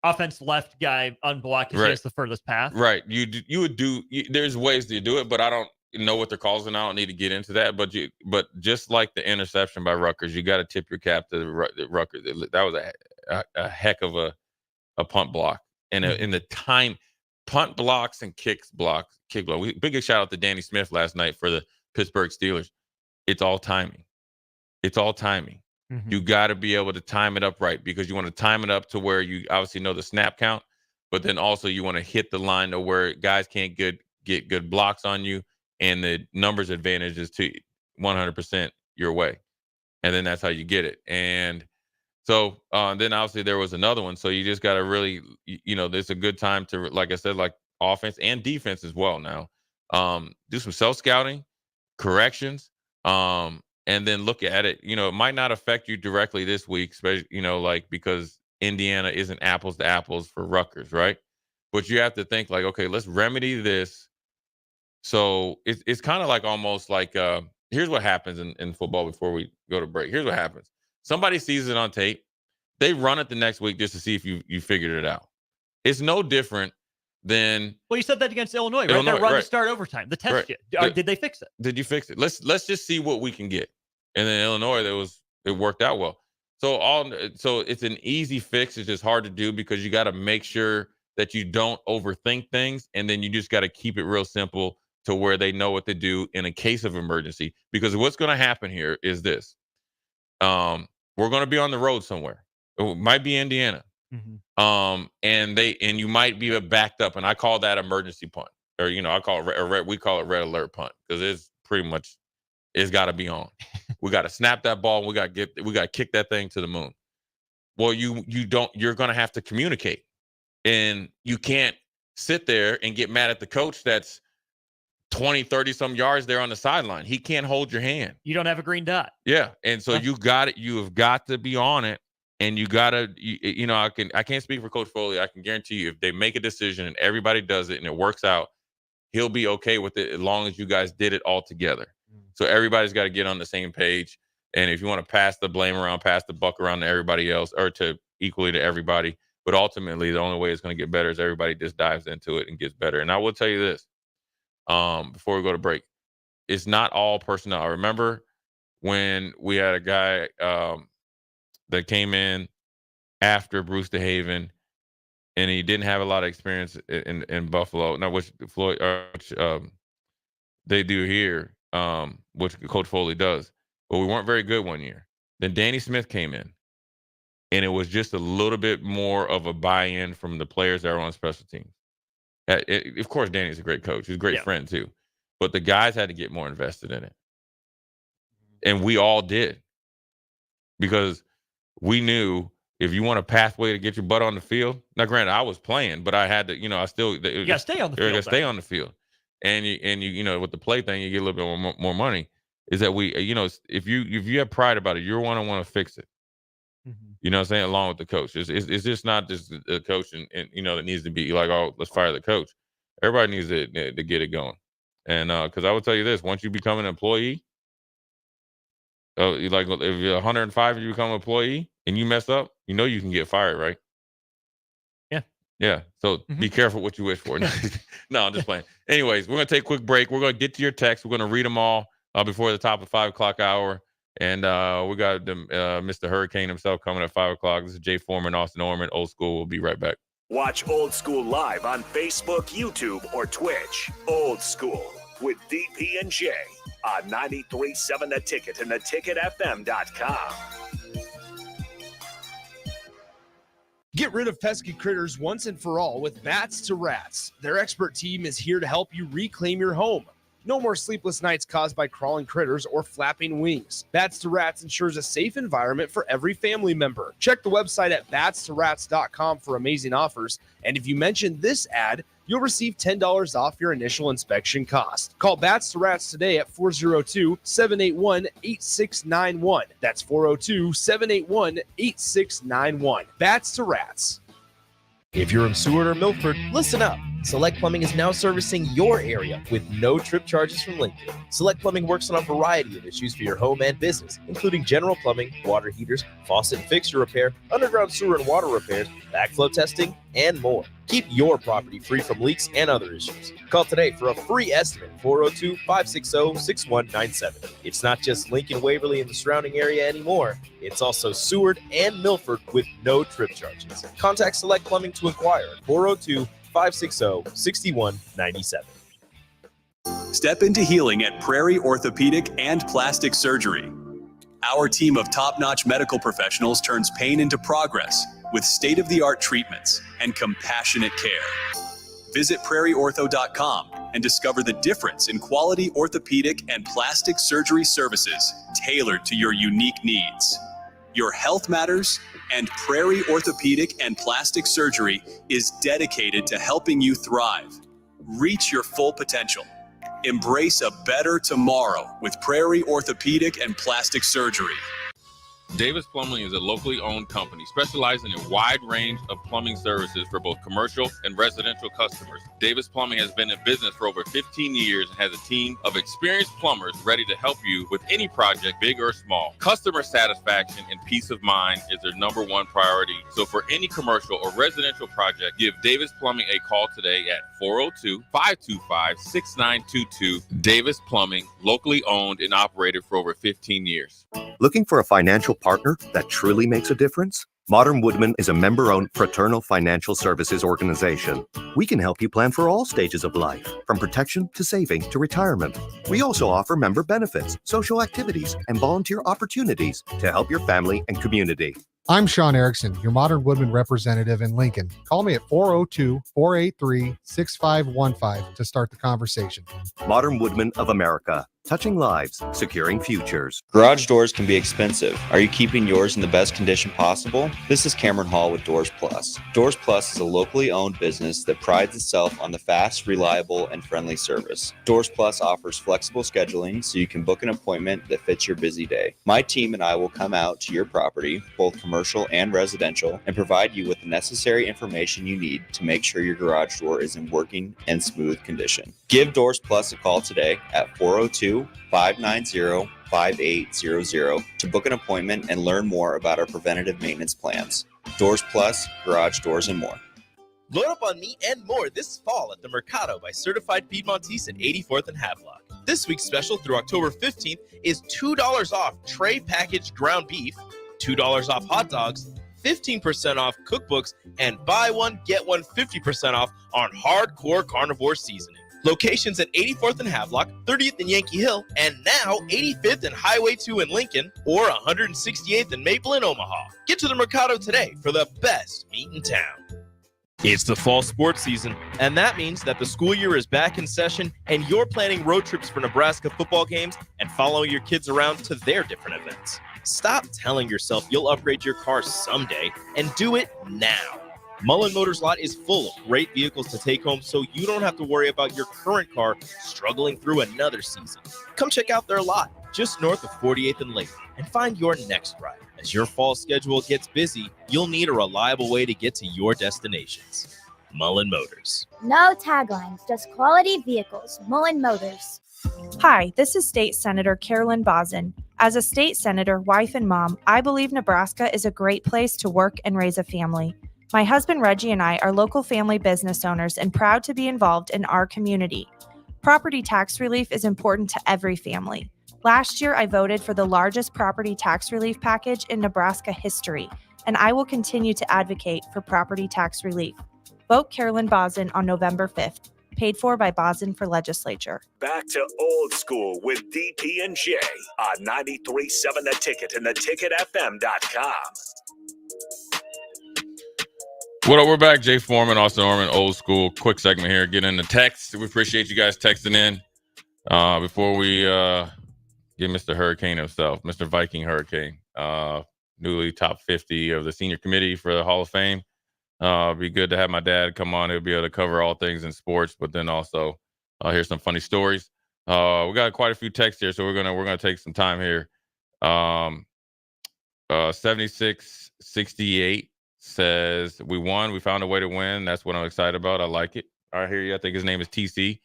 offense left guy unblocked because he has the furthest path. Right. You would do. There's ways to do it, but I don't know what they're calling. I don't need to get into that. But just like the interception by Rutgers, you got to tip your cap to Rutgers. That was a heck of a punt block. And in the time, punt blocks and kick blocks. Big shout out to Danny Smith last night for the Pittsburgh Steelers. It's all timing. Mm-hmm. You got to be able to time it up right, because you want to time it up to where you obviously know the snap count, but then also you want to hit the line to where guys can't get good blocks on you, and the numbers advantage is to 100% your way. And then that's how you get it. And so then obviously there was another one. So you just got to really, there's a good time to, like I said, like offense and defense as well now. Do some self-scouting, corrections, and then look at it. It might not affect you directly this week, especially, because Indiana isn't apples to apples for Rutgers, right? But you have to think like, okay, let's remedy this. So it's kind of like almost like, here's what happens in football before we go to break. Here's what happens. Somebody sees it on tape. They run it the next week just to see if you figured it out. It's no different than. Well, you said that against Illinois, right? That run to start overtime. The test did they fix it? Did you fix it? Let's just see what we can get. And then Illinois, it worked out well. So it's an easy fix. It's just hard to do because you got to make sure that you don't overthink things, and then you just got to keep it real simple to where they know what to do in a case of emergency. Because what's going to happen here is this. We're going to be on the road somewhere. It might be Indiana. Mm-hmm. And you might be backed up, and I call that emergency punt, or I call it we call it red alert punt, because it's pretty much it's got to be on. We got to snap that ball. We got to kick that thing to the moon. Well, you're going to have to communicate, and you can't sit there and get mad at the coach that's 20, 30 some yards there on the sideline. He can't hold your hand. You don't have a green dot. Yeah. And so you have got to be on it, and you got to, I can't speak for Coach Foley. I can guarantee you, if they make a decision and everybody does it and it works out, he'll be okay with it as long as you guys did it all together. So everybody's got to get on the same page. And if you want to pass the blame around, pass the buck around to everybody else, or to equally to everybody, but ultimately the only way it's going to get better is everybody just dives into it and gets better. And I will tell you this, before we go to break, it's not all personnel. I remember when we had a guy that came in after Bruce DeHaven, and he didn't have a lot of experience in Buffalo. Now, which they do here, which Coach Foley does. But we weren't very good one year. Then Danny Smith came in, and it was just a little bit more of a buy-in from the players that were on special teams. Of course, Danny's a great coach. He's a great friend, too. But the guys had to get more invested in it. And we all did. Because we knew if you want a pathway to get your butt on the field. Now, granted, I was playing, but I had to, I still. You got to stay on the field. You got to stay on the field. And you with the play thing, you get a little bit more money. Is that if you have pride about it, you're want to fix it. Mm-hmm. You know what I'm saying? Along with the coach. It's just not just the coach and that needs to be like, oh, let's fire the coach. Everybody needs to get it going. And because I will tell you this, once you become an employee, if you're 105 and you become an employee and you mess up, you can get fired, right? Yeah. So be careful what you wish for. No, I'm just playing. Anyways, we're going to take a quick break. We're going to get to your texts. We're going to read them all before the top of 5 o'clock hour. And we got Mr. Hurricane himself coming at 5 o'clock. This is Jay Foreman, Austin Oerman, Old School. We'll be right back. Watch Old School live on Facebook, YouTube, or Twitch. Old School with DP&J on 93.7 The Ticket and theticketfm.com. Get rid of pesky critters once and for all with Bats to Rats. Their expert team is here to help you reclaim your home. No more sleepless nights caused by crawling critters or flapping wings. Bats to Rats ensures a safe environment for every family member. Check the website at batstorats.com for amazing offers. And if you mention this ad, you'll receive $10 off your initial inspection cost. Call Bats to Rats today at 402-781-8691. That's 402-781-8691. Bats to Rats. If you're in Seward or Milford, listen up. Select Plumbing is now servicing your area with no trip charges from Lincoln. Select Plumbing works on a variety of issues for your home and business, including general plumbing, water heaters, faucet and fixture repair, underground sewer and water repairs, backflow testing, and more. Keep your property free from leaks and other issues. Call today for a free estimate, 402-560-6197. It's not just Lincoln, Waverly, and the surrounding area anymore. It's also Seward and Milford with no trip charges. Contact Select Plumbing to inquire at 402-560-6197. Step into healing at Prairie Orthopedic and Plastic Surgery. Our team of top-notch medical professionals turns pain into progress with state-of-the-art treatments and compassionate care. Visit prairieortho.com and discover the difference in quality orthopedic and plastic surgery services tailored to your unique needs. Your health matters, and Prairie Orthopedic and Plastic Surgery is dedicated to helping you thrive. Reach your full potential. Embrace a better tomorrow with Prairie Orthopedic and Plastic Surgery. Davis Plumbing is a locally owned company specializing in a wide range of plumbing services for both commercial and residential customers. Davis Plumbing has been in business for over 15 years and has a team of experienced plumbers ready to help you with any project, big or small. Customer satisfaction and peace of mind is their number one priority. So for any commercial or residential project, give Davis Plumbing a call today at 402-525-6922. Davis Plumbing, locally owned and operated for over 15 years. Looking for a financial partner that truly makes a difference? Modern Woodman is a member-owned fraternal financial services organization. We can help you plan for all stages of life, from protection to saving to retirement. We also offer member benefits, social activities, and volunteer opportunities to help your family and community. I'm Sean Erickson, your Modern Woodman representative in Lincoln. Call me at 402-483-6515 to start the conversation. Modern Woodman of America. Touching lives, securing futures. Garage doors can be expensive. Are you keeping yours in the best condition possible? This is Cameron Hall with Doors Plus. Doors Plus is a locally owned business that prides itself on the fast, reliable, and friendly service. Doors Plus offers flexible scheduling so you can book an appointment that fits your busy day. My team and I will come out to your property, both commercial and residential, and provide you with the necessary information you need to make sure your garage door is in working and smooth condition. Give Doors Plus a call today at 402-590-5800 to book an appointment and learn more about our preventative maintenance plans. Doors Plus, garage doors, and more. Load up on meat and more this fall at the Mercado by Certified Piedmontese at 84th and Havelock. This week's special through October 15th is $2 off tray packaged ground beef, $2 off hot dogs, 15% off cookbooks, and buy one, get one 50% off on hardcore carnivore seasoning. Locations at 84th and Havelock, 30th and Yankee Hill, and now 85th and Highway 2 in Lincoln, or 168th and Maple in Omaha. Get to the Mercado today for the best meat in town. It's the fall sports season, and that means that the school year is back in session and you're planning road trips for Nebraska football games and following your kids around to their different events. Stop telling yourself you'll upgrade your car someday and do it now. Mullen Motors lot is full of great vehicles to take home so you don't have to worry about your current car struggling through another season. Come check out their lot just north of 48th and Lake and find your next ride. As your fall schedule gets busy, you'll need a reliable way to get to your destinations. Mullen Motors. No taglines, just quality vehicles. Mullen Motors. Hi, this is State Senator Carolyn Bozin. As a state senator, wife, and mom, I believe Nebraska is a great place to work and raise a family. My husband Reggie and I are local family business owners and proud to be involved in our community. Property tax relief is important to every family. Last year, I voted for the largest property tax relief package in Nebraska history, and I will continue to advocate for property tax relief. Vote Carolyn Bozin on November 5th. paid for by Bosin for Legislature. Back to old school with DP and J on 93.7 The Ticket and theticketfm.com. What up? We're back. Jay Foreman, Austin Oerman, old school. Quick segment here. Get into text. We appreciate you guys texting in. Before we get Mr. Hurricane himself, Mr. Viking Hurricane, newly top 50 of the senior committee for the Hall of Fame. Be good to have my dad come on. He'll be able to cover all things in sports, but then also hear some funny stories. We got quite a few texts here, so we're gonna take some time here. 7668 says we won. We found a way to win. That's what I'm excited about. I like it. I hear you. I think his name is TC.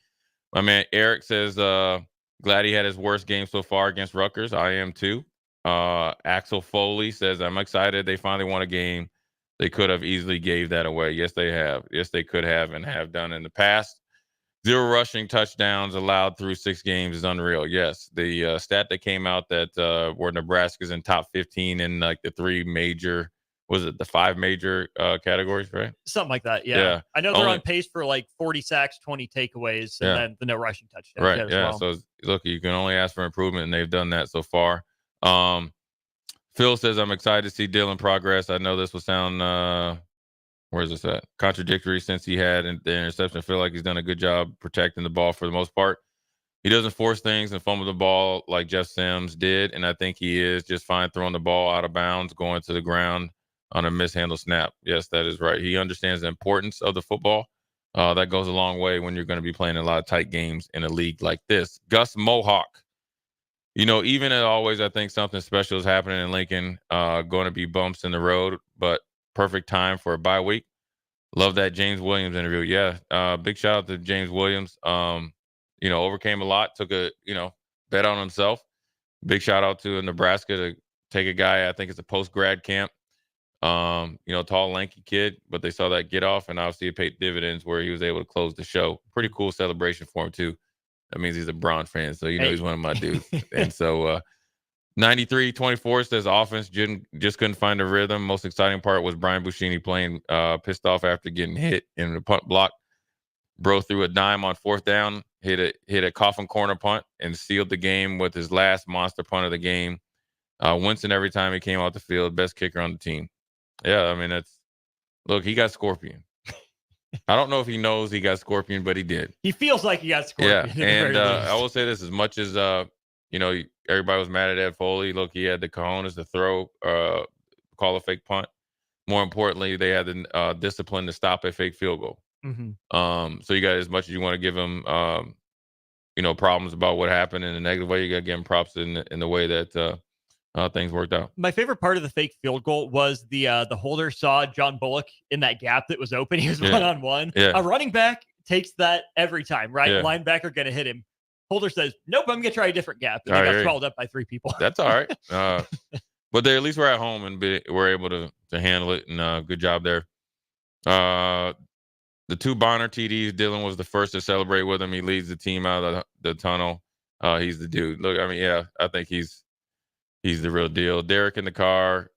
My man Eric says glad he had his worst game so far against Rutgers. I am too. Axel Foley says I'm excited. They finally won a game. They could have easily gave that away. Yes, they have. Yes, they could have and have done in the past. 0 rushing touchdowns allowed through 6 games is unreal. Yes, the stat that came out that where Nebraska's in top 15 in like the 5 major categories, right? Something like that. Yeah. I know they're on pace for like 40 sacks, 20 takeaways, and then the no rushing touchdowns. Right. Yeah. Well. So look, you can only ask for improvement, and they've done that so far. Phil says I'm excited to see Dylan progress. I know this will sound where's this at? Contradictory since he had the interception. I feel like he's done a good job protecting the ball for the most part. He doesn't force things and fumble the ball like Jeff Sims did, and I think he is just fine throwing the ball out of bounds, going to the ground on a mishandled snap. Yes, that is right. He understands the importance of the football. That goes a long way when you're going to be playing a lot of tight games in a league like this. Gus Mohawk. Even as always, I think something special is happening in Lincoln. Going to be bumps in the road, but perfect time for a bye week. Love that James Williams interview. Yeah, big shout out to James Williams. Overcame a lot, took a, bet on himself. Big shout out to Nebraska to take a guy, I think it's a post-grad camp. Tall, lanky kid, but they saw that get off, and obviously it paid dividends where he was able to close the show. Pretty cool celebration for him, too. That means he's a Braun fan, so he's one of my dudes. And so 93-24 says offense just couldn't find a rhythm. Most exciting part was Brian Buschini playing pissed off after getting hit in the punt block. Bro threw a dime on 4th down, hit a coffin corner punt, and sealed the game with his last monster punt of the game. Winston every time he came off the field, best kicker on the team. Yeah, I mean, he got Scorpion. I don't know if he knows he got Scorpion, but he did. He feels like he got Scorpion. Yeah, and I will say this: as much as everybody was mad at Ed Foley, look, he had the cojones to throw, call a fake punt. More importantly, they had the discipline to stop a fake field goal. Mm-hmm. So you got, as much as you want to give him, problems about what happened in a negative way, you got to give him props in the way that things worked out. My favorite part of the fake field goal was the holder saw John Bullock in that gap that was open. He was one-on-one. Yeah. A running back takes that every time, right? Yeah. Linebacker going to hit him. Holder says, nope, I'm going to try a different gap. And they got swallowed up by 3 people. That's all right. But they at least were at home and were able to handle it. And good job there. The 2 Bonner TDs, Dylan was the first to celebrate with him. He leads the team out of the tunnel. He's the dude. Look, I mean, yeah, I think he's the real deal. Derek in the car.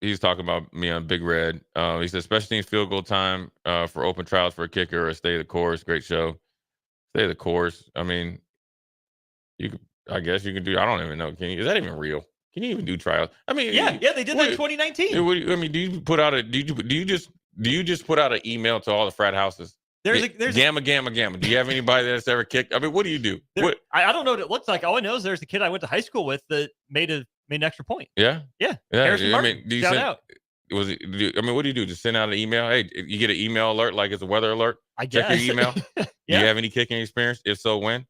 He's talking about me on Big Red. He said, special teams field goal time for open trials for a kicker or stay the course. Great show. Stay the course. I mean, I guess you can do. I don't even know. Is that even real? Can you even do trials? I mean, yeah, they did that in 2019. I mean, do you put out do you just put out an email to all the frat houses? There's gamma. Do you have anybody that's ever kicked? I mean, what do you do? I don't know what it looks like. All I know is there's a kid I went to high school with that made an extra point. Yeah. Harrison Martin, do you shout send, out. Was it? What do you do? Just send out an email. Hey, you get an email alert like it's a weather alert. I guess. Check your email. Yeah. Do you have any kicking experience? If so, when?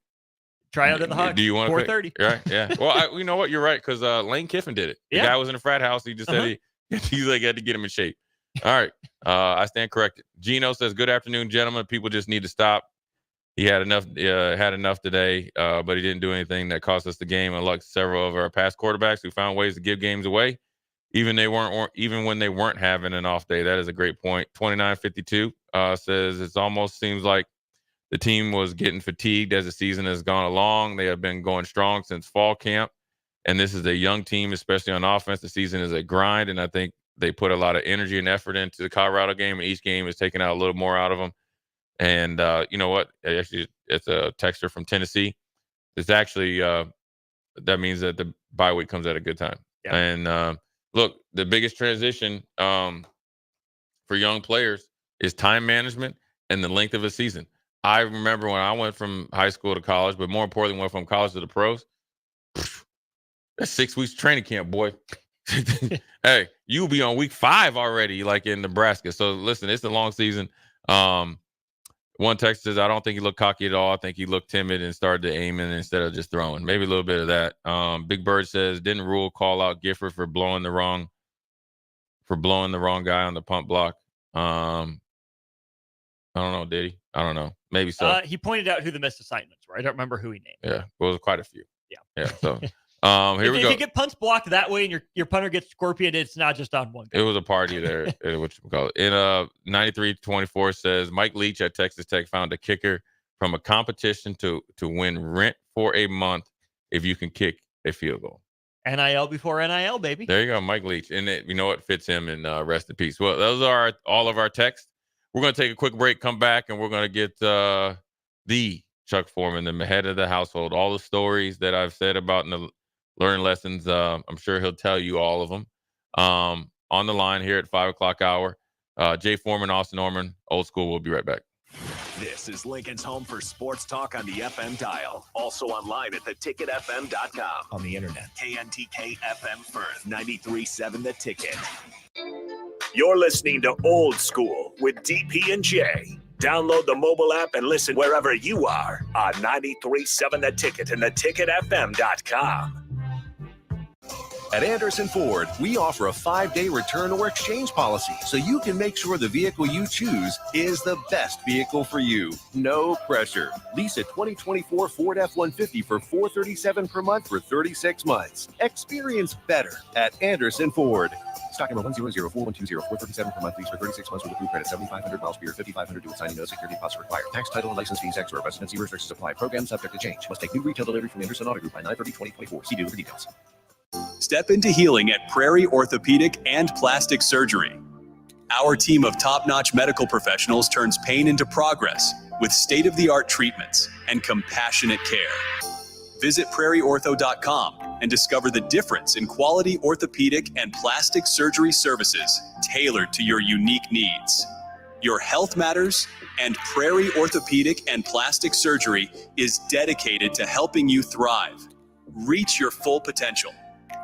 Try out at the Hawks. Do you want 4:30? Right. Yeah. Well, you know what? You're right, because Lane Kiffin did it. The guy was in a frat house. He just said he had to get him in shape. All right. I stand corrected. Gino says, good afternoon, gentlemen. People just need to stop. He had enough today, but he didn't do anything that cost us the game. Unlike several of our past quarterbacks who found ways to give games away, even when they weren't having an off day. That is a great point. 2952 says it almost seems like the team was getting fatigued as the season has gone along. They have been going strong since fall camp, and this is a young team, especially on offense. The season is a grind, and I think They put a lot of energy and effort into the Colorado game, and each game is taking out a little more out of them. And you know what? Actually, it's a texter from Tennessee. It's actually that means that the bye week comes at a good time. Yeah. And look, the biggest transition for young players is time management and the length of a season. I remember when I went from high school to college, but more importantly, went from college to the pros. That's 6 weeks training camp, boy. Hey, you'll be on week 5 already, like in Nebraska. So listen, it's a long season. One text says, I don't think he looked cocky at all. I think he looked timid and started aiming instead of just throwing. Maybe a little bit of that. Big Bird says, didn't Rule call out Gifford for blowing the wrong guy on the punt block? I don't know, did he? I don't know. Maybe so. He pointed out who the missed assignments were. I don't remember who he named. Yeah, well, it was quite a few. Yeah. So here we go. If you get punts blocked that way and your punter gets scorpioned, it's not just on one guy. It was a party there. What in 93-24 says Mike Leach at Texas Tech found a kicker from a competition to win rent for a month if you can kick a field goal. NIL before NIL, baby. There you go, Mike Leach. And you know what fits him, and rest in peace. Well, those are all of our texts. We're going to take a quick break, come back, and we're going to get the Chuck Foreman, the head of the household, all the stories that I've said about in the learning lessons. I'm sure he'll tell you all of them. On the line here at 5 o'clock hour, Jay Foreman, Austin Oerman, Old School. We'll be right back. This is Lincoln's home for sports talk on the FM dial. Also online at theticketfm.com. On the internet. KNTK FM Firth, 93.7 The Ticket. You're listening to Old School with DP and J. Download the mobile app and listen wherever you are on 93.7 The Ticket and theticketfm.com. At Anderson Ford, we offer a 5-day return or exchange policy so you can make sure the vehicle you choose is the best vehicle for you. No pressure. Lease a 2024 Ford F-150 for $437 per month for 36 months. Experience better at Anderson Ford. Stock number 1004120, $437 per month, lease for 36 months with approved credit, 7,500 miles per year, 5,500 dual signing, no security deposit required. Tax, title, and license fees extra. Residency restrictions apply. Program subject to change. Must take new retail delivery from Anderson Auto Group by 9/30/2024. See dealer for details. Step into healing at Prairie Orthopedic and Plastic Surgery. Our team of top-notch medical professionals turns pain into progress with state-of-the-art treatments and compassionate care. Visit prairieortho.com and discover the difference in quality orthopedic and plastic surgery services tailored to your unique needs. Your health matters, and Prairie Orthopedic and Plastic Surgery is dedicated to helping you thrive. Reach your full potential.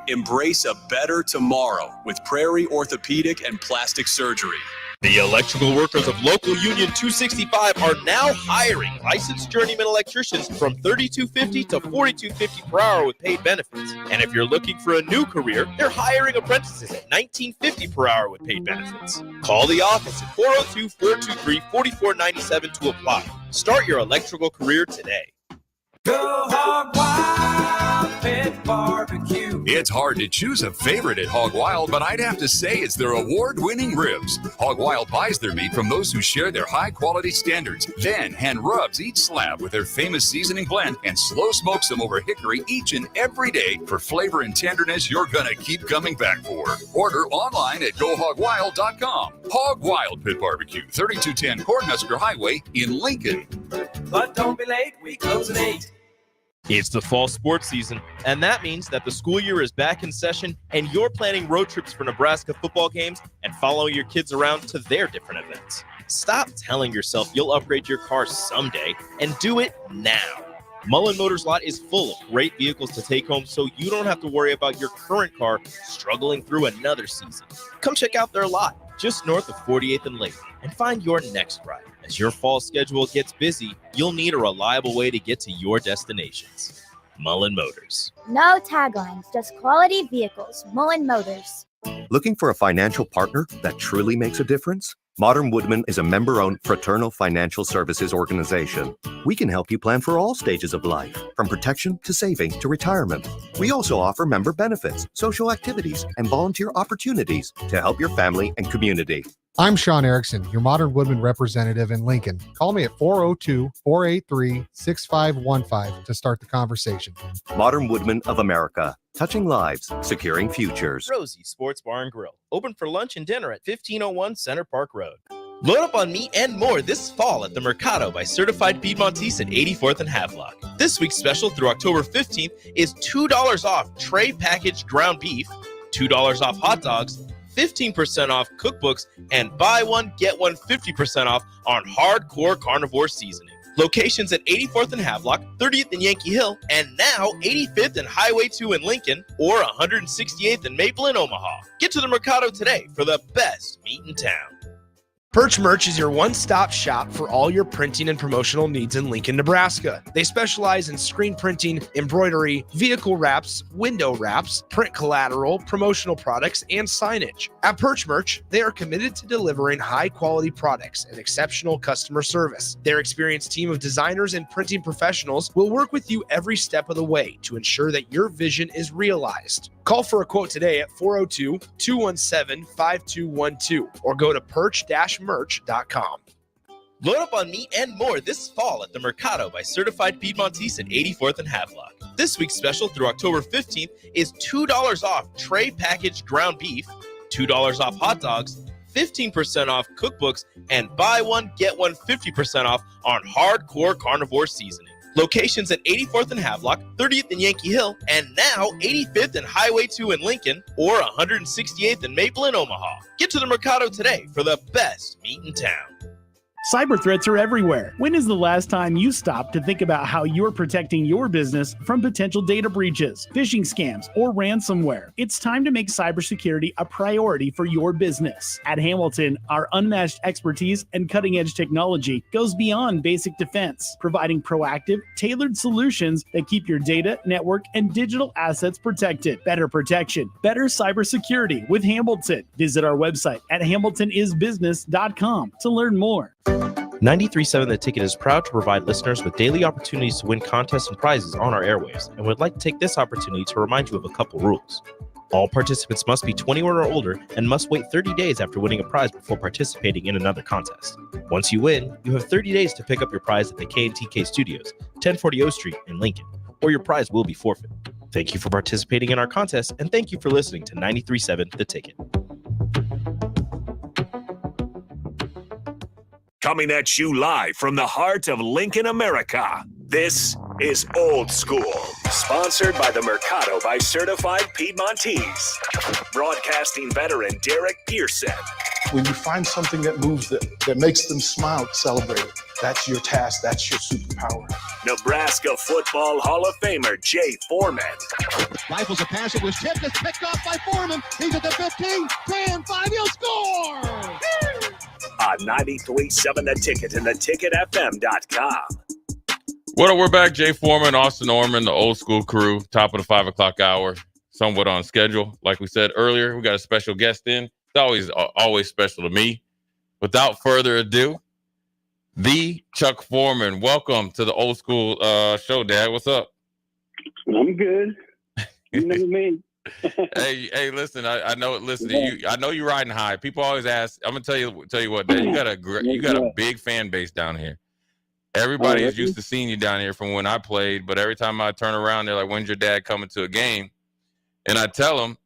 Embrace a better tomorrow with Prairie Orthopedic and Plastic Surgery. The electrical workers of local Union 265 are now hiring licensed journeyman electricians from $32.50 to $42.50 per hour with paid benefits. And if you're looking for a new career, they're hiring apprentices at $19.50 per hour with paid benefits. Call the office at 402-423-4497 to apply. Start your electrical career today. Go Hog Wild Pit Barbecue. It's hard to choose a favorite at Hog Wild, but I'd have to say it's their award-winning ribs. Hog Wild buys their meat from those who share their high-quality standards, then hand rubs each slab with their famous seasoning blend and slow smokes them over hickory each and every day for flavor and tenderness you're gonna keep coming back for. Order online at GoHogWild.com. Hog Wild Pit Barbecue, 3210 Cornhusker Highway in Lincoln. But don't be late, we close at 8. It's the fall sports season, and that means that the school year is back in session and you're planning road trips for Nebraska football games and following your kids around to their different events. Stop telling yourself you'll upgrade your car someday and do it now. Mullen Motors Lot is full of great vehicles to take home so you don't have to worry about your current car struggling through another season. Come check out their lot just north of 48th and Lake and find your next ride. As your fall schedule gets busy, you'll need a reliable way to get to your destinations. Mullen Motors. No taglines, just quality vehicles. Mullen Motors. Looking for a financial partner that truly makes a difference? Modern Woodman is a member-owned fraternal financial services organization. We can help you plan for all stages of life, from protection to saving to retirement. We also offer member benefits, social activities, and volunteer opportunities to help your family and community. I'm Sean Erickson, your Modern Woodman representative in Lincoln. Call me at 402-483-6515 to start the conversation. Modern Woodman of America, touching lives, securing futures. Rosie Sports Bar and Grill, open for lunch and dinner at 1501 Center Park Road. Load up on meat and more this fall at the Mercado by Certified Piedmontese at 84th and Havelock. This week's special through October 15th is $2 off tray packaged ground beef, $2 off hot dogs, 15% off cookbooks, and buy one, get one 50% off on hardcore carnivore seasoning. Locations at 84th and Havelock, 30th and Yankee Hill, and now 85th and Highway 2 in Lincoln, or 168th and Maple in Omaha. Get to the Mercado today for the best meat in town. Perch Merch is your one-stop shop for all your printing and promotional needs in Lincoln, Nebraska. They specialize in screen printing, embroidery, vehicle wraps, window wraps, print collateral, promotional products, and signage. At Perch Merch, they are committed to delivering high-quality products and exceptional customer service. Their experienced team of designers and printing professionals will work with you every step of the way to ensure that your vision is realized. Call for a quote today at 402-217-5212 or go to perch-merch.com. Load up on meat and more this fall at the Mercado by Certified Piedmontese at 84th and Havelock. This week's special through October 15th is $2 off tray packaged ground beef, $2 off hot dogs, 15% off cookbooks, and buy one, get one 50% off on hardcore carnivore seasoning. Locations at 84th and Havelock, 30th and Yankee Hill, and now 85th and Highway 2 in Lincoln, or 168th and Maple in Omaha. Get to the Mercado today for the best meat in town. Cyber threats are everywhere. When is the last time you stopped to think about how you're protecting your business from potential data breaches, phishing scams, or ransomware? It's time to make cybersecurity a priority for your business. At Hamilton, our unmatched expertise and cutting-edge technology goes beyond basic defense, providing proactive, tailored solutions that keep your data, network, and digital assets protected. Better protection, better cybersecurity with Hamilton. Visit our website at hamiltonisbusiness.com to learn more. 93.7 The Ticket is proud to provide listeners with daily opportunities to win contests and prizes on our airwaves, and would like to take this opportunity to remind you of a couple rules. All participants must be 21 or older and must wait 30 days after winning a prize before participating in another contest. Once you win, you have 30 days to pick up your prize at the K&TK Studios, 1040 O Street in Lincoln, or your prize will be forfeit. Thank you for participating in our contest, and thank you for listening to 93.7 The Ticket. Coming at you live from the heart of Lincoln, America. This is Old School, sponsored by the Mercado by Certified Piedmontese. Broadcasting veteran Derek Pearson. When you find something that moves them, that makes them smile, celebrate it. That's your task. That's your superpower. Nebraska Football Hall of Famer Jay Foreman. Rifles a pass. It was tipped. It's picked off by Foreman. He's at the 15, 10, 5. He'll score! On 93.7 The Ticket and theticketfm.com. What up? We're back. Jay Foreman, Austin Oerman, the Old School crew, top of the 5 o'clock hour, somewhat on schedule. Like we said earlier, we got a special guest in. It's always special to me. Without further ado, the Chuck Foreman. Welcome to the Old School show, Dad. What's up? I'm good. You know me. hey, listen. I know. Listen to you. I know you're riding high. People always ask. I'm gonna tell you what, Dad. You got a big fan base down here. Everybody is used to seeing you down here from when I played, but every time I turn around, they're like, "When's your dad coming to a game?" And I tell them,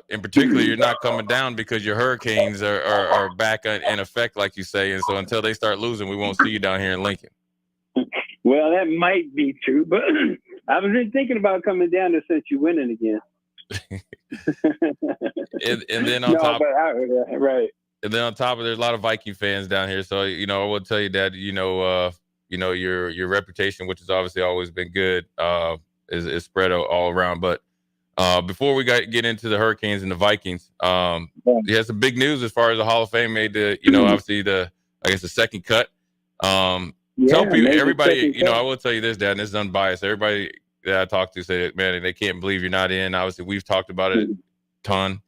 in particular, you're not coming down because your Hurricanes are back in effect, like you say. And so until they start losing, we won't see you down here in Lincoln. Well, that might be true, but I was thinking about coming down there since you're winning again. and then on top, right. And then on top of, there's a lot of Viking fans down here. So, I will tell you that, your reputation, which has obviously always been good, is spread all around. But before we get into the Hurricanes and the Vikings, you had some big news as far as the Hall of Fame made the, obviously the second cut. Tell people, everybody, I will tell you this, Dad, and this is unbiased. Everybody that I talk to say, man, they can't believe you're not in. Obviously, we've talked about it a ton.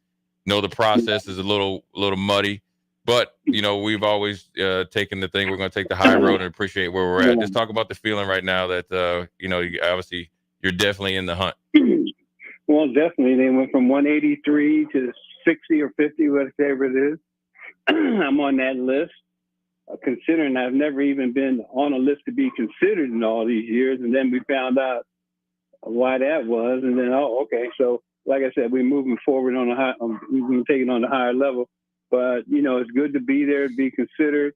The process is a little muddy. But, we've always taken the thing. We're going to take the high road and appreciate where we're at. Just talk about the feeling right now that, obviously you're definitely in the hunt. Well, definitely. They went from 183 to 60 or 50, whatever it is. I'm on that list, considering I've never even been on a list to be considered in all these years. And then we found out why that was. And then, okay. So, like I said, we're moving forward on we're going to take it on a higher level. But, it's good to be there, to be considered.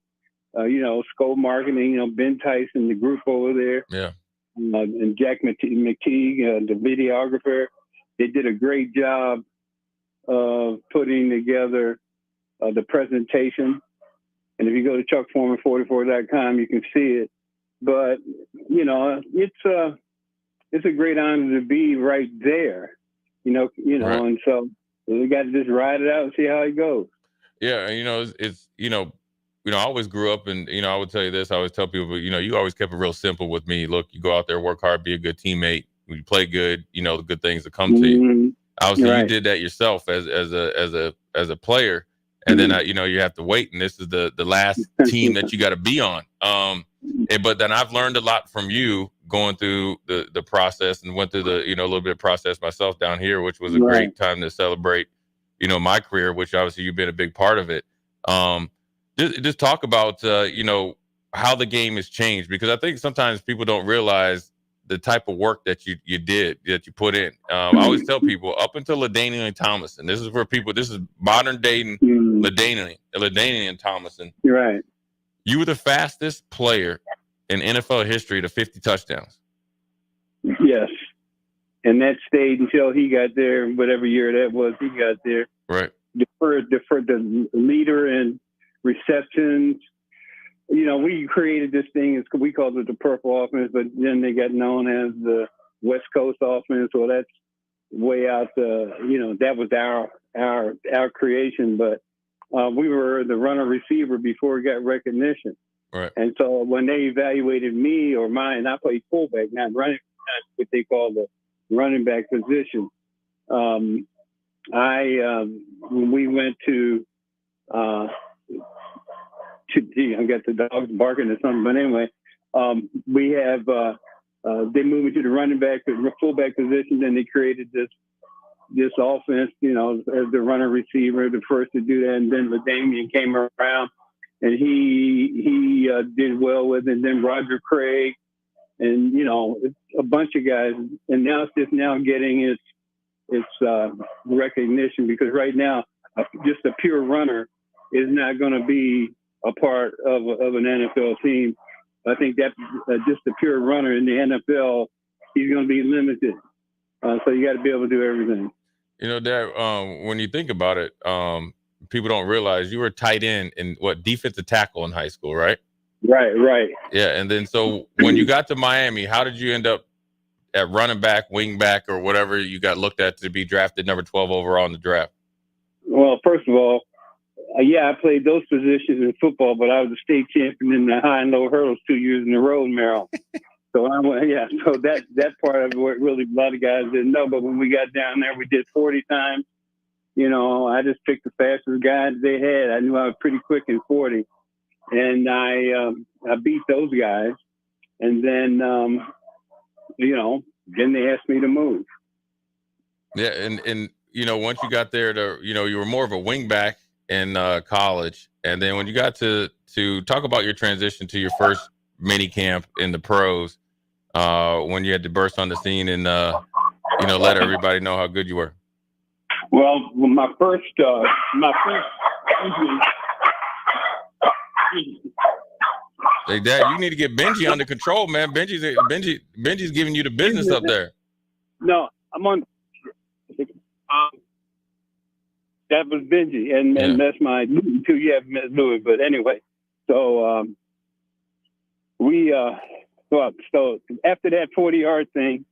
Scope marketing, Ben Tyson, the group over there. Yeah. And Jack McTeague, the videographer. They did a great job of putting together the presentation. And if you go to chuckforeman44.com, you can see it. But, it's a great honor to be right there, right. And so we got to just ride it out and see how it goes. Yeah. It's I always grew up and, I would tell you this, I always tell people, you always kept it real simple with me. Look, you go out there, work hard, be a good teammate. When you play good, the good things that come to you. Obviously, you did that yourself as a player. And then, you have to wait. And this is the last team that you got to be on. But then I've learned a lot from you going through the process and went through the, a little bit of process myself down here, which was a great time to celebrate, my career, which obviously you've been a big part of it. Just talk about, how the game has changed, because I think sometimes people don't realize the type of work that you did, that you put in. I always tell people up until LaDainian and Thomason, this is for people, this is modern day LaDainian and Thomason. You're right. You were the fastest player in NFL history to 50 touchdowns. Yes. And that stayed until he got there, whatever year that was, he got there. Right. The leader in receptions. We created this thing, we called it the Purple Offense, but then they got known as the West Coast Offense. So that's way out that was our creation. But we were the runner receiver before we got recognition. Right. And so when they evaluated me or mine, I played fullback, not running, not what they call the running back position. When we went to I got the dogs barking or something, but anyway, we have they moved me to the running back, the fullback position. Then they created this offense, as the runner receiver, the first to do that. And then LaDainian came around, and he did well with it. And then Roger Craig, and it's a bunch of guys. And now it's just now getting its recognition, because right now just a pure runner is not going to be a part of an NFL team. I think that just a pure runner in the NFL, he's going to be limited. So you got to be able to do everything. Dad, when you think about it, people don't realize you were tight end in defensive tackle in high school, right? Right. Yeah. And then so when you got to Miami, how did you end up at running back, wing back, or whatever you got looked at to be drafted number 12 overall in the draft? Well, first of all, I played those positions in football, but I was a state champion in the high and low hurdles 2 years in a row in Maryland. So so that part of it really a lot of guys didn't know. But when we got down there, we did 40 times. I just picked the fastest guys they had. I knew I was pretty quick in 40, and I beat those guys. And then then they asked me to move. Yeah, and once you got there you were more of a wing back in college, and then when you got to talk about your transition to your first mini camp in the pros, when you had to burst on the scene and let everybody know how good you were. Well, my first Hey, Dad, you need to get Benji under control, man. Benji's giving you the business up there. No, I'm on. That was Benji, and that's my too. You have Miss Louis, but anyway. So so after that 40-yard thing,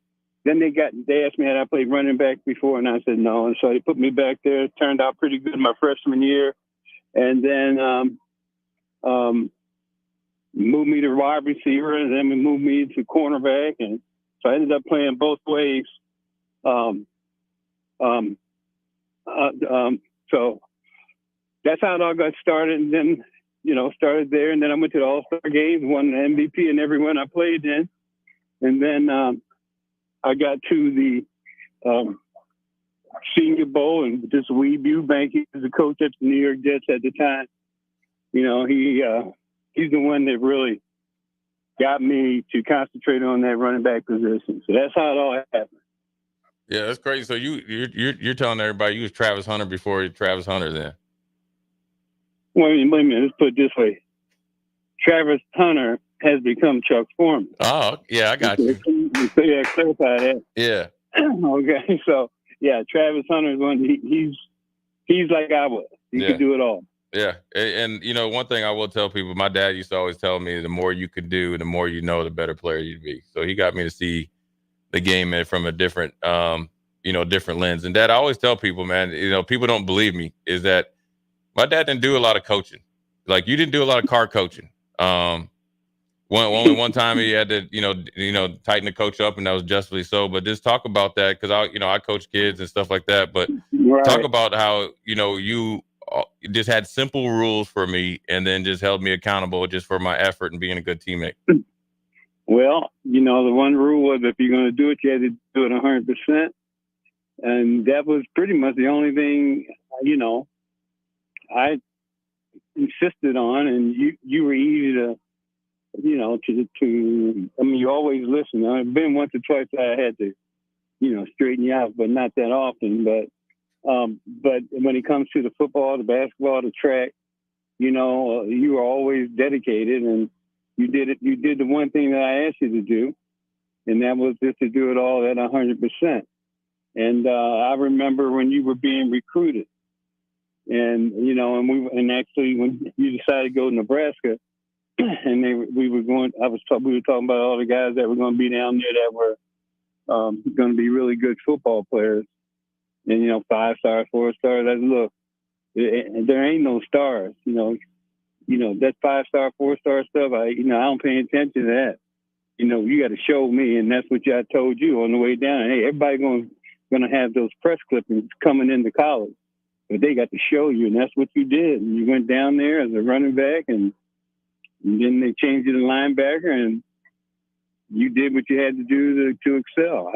then they asked me had I played running back before, and I said no, and so they put me back there. It turned out pretty good my freshman year, and then moved me to wide receiver, and then we moved me to cornerback, and so I ended up playing both ways. So that's how it all got started, and then started there, and then I went to the All-Star game, won the MVP in every one I played in, and then I got to the Senior Bowl, and just Weeb Eubank, he was the coach at the New York Jets at the time. he's the one that really got me to concentrate on that running back position. So that's how it all happened. Yeah, that's crazy. So you're telling everybody you was Travis Hunter before you Travis Hunter then? Wait a minute. Let's put it this way. Travis Hunter has become Chuck Foreman. Oh, yeah, I got you. So, yeah, clarify that. Yeah. Okay, so yeah, Travis Hunter is one. He's like I was. He could do it all. Yeah, and one thing I will tell people, my dad used to always tell me, the more you could do, the more you know, the better player you'd be. So he got me to see the game from a different, different lens. And Dad, I always tell people, man, people don't believe me, is that my dad didn't do a lot of coaching. Like, you didn't do a lot of car coaching. Only one time he had to, tighten the coach up, and that was justly so. But just talk about that, because I coach kids and stuff like that. But talk about how you just had simple rules for me, and then just held me accountable just for my effort and being a good teammate. Well, the one rule was if you're going to do it, you had to do it 100%, and that was pretty much the only thing I insisted on, and you were easy to. You always listen. I've been once or twice I had to, straighten you out, but not that often. But when it comes to the football, the basketball, the track, you were always dedicated, and you did it. You did the one thing that I asked you to do, and that was just to do it all at 100%. And I remember when you were being recruited, and actually when you decided to go to Nebraska. And we were talking about all the guys that were going to be down there that were going to be really good football players, and 5-star, 4-star. Look, there ain't no stars. That 5-star, 4-star stuff. I don't pay attention to that. You got to show me, and that's what I told you on the way down. Hey, everybody going to have those press clippings coming into college, but they got to show you, and that's what you did. And you went down there as a running back, and then they changed you to linebacker, and you did what you had to do to excel.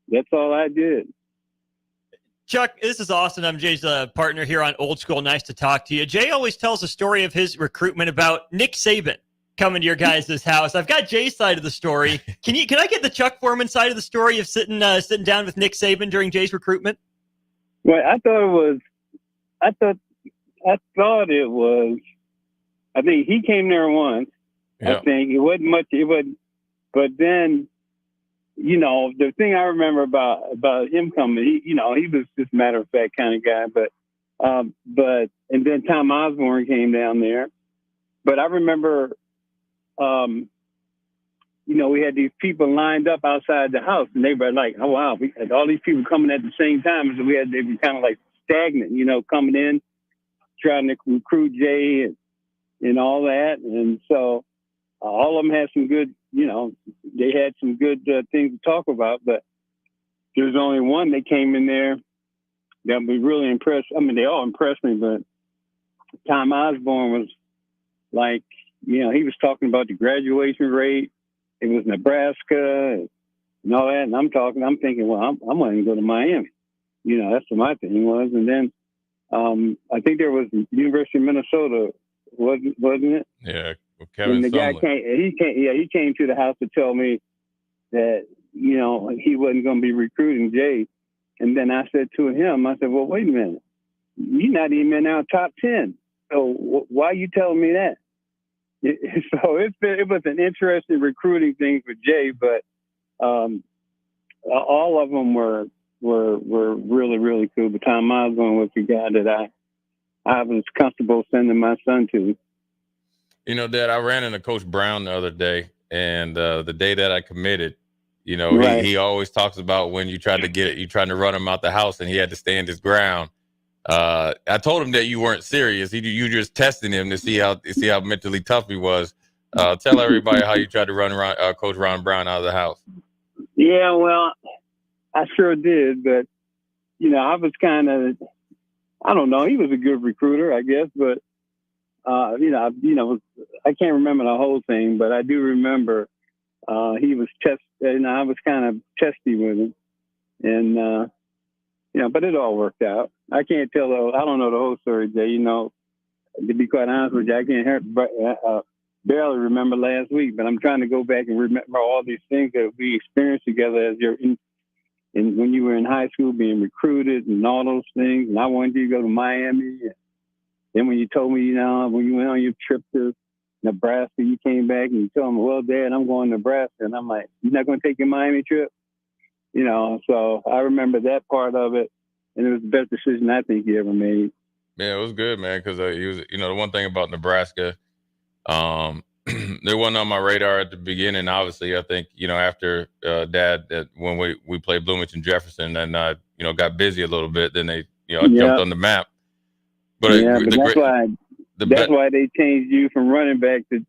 That's all I did. Chuck, this is Austin. I'm Jay's partner here on Old School. Nice to talk to you. Jay always tells a story of his recruitment about Nick Saban coming to your guys' house. I've got Jay's side of the story. Can I get the Chuck Foreman side of the story of sitting down with Nick Saban during Jay's recruitment? Well, I thought it was. I think he came there once. Yeah. I think it wasn't much. But then, the thing I remember about him coming, he was just matter of fact kind of guy. But and then Tom Osborne came down there. But I remember, we had these people lined up outside the house, and they were like, "Oh wow, we had all these people coming at the same time." So they were kind of like stagnant, coming in, trying to recruit Jay and all that. And so all of them had some good, they had some good things to talk about, but there's only one that came in there that was really impressed. I mean, they all impressed me, but Tom Osborne was like, he was talking about the graduation rate. It was Nebraska and all that. And I'm thinking, well, I'm going to go to Miami. That's what my thing was. And then I think there was the University of Minnesota, wasn't it? Yeah, Kevin. And the guy came to the house to tell me that he wasn't going to be recruiting Jay. And then I said to him, well, wait a minute, you're not even in our top 10. So why are you telling me that? So it was an interesting recruiting thing for Jay, but all of them were really, really cool. But Tom Osborne was the guy that I was comfortable sending my son to. Dad, I ran into Coach Brown the other day, and the day that I committed, Right. he always talks about when you trying to run him out the house, and he had to stand his ground. I told him that you weren't serious. You just testing him to see how mentally tough he was. Tell everybody how you tried to run Coach Ron Brown out of the house. Yeah, well, I sure did, but I was kind of, I don't know. He was a good recruiter, I guess, but I can't remember the whole thing, but I do remember he was I was kind of testy with him, and but it all worked out. I can't tell. I don't know the whole story, Jay. to be quite honest with you, I can't barely remember last week, but I'm trying to go back and remember all these things that we experienced together as when you were in high school, being recruited and all those things. And I wanted you to go to Miami. And then when you told me, when you went on your trip to Nebraska, you came back and you told me, well, Dad, I'm going to Nebraska. And I'm like, you're not going to take your Miami trip? So I remember that part of it. And it was the best decision I think you ever made. Yeah, it was good, man, because he was, the one thing about Nebraska, they wasn't on my radar at the beginning. Obviously, I think, after Dad, that when we played Bloomington Jefferson and, got busy a little bit, then they, jumped on the map. But that's why they changed you from running back to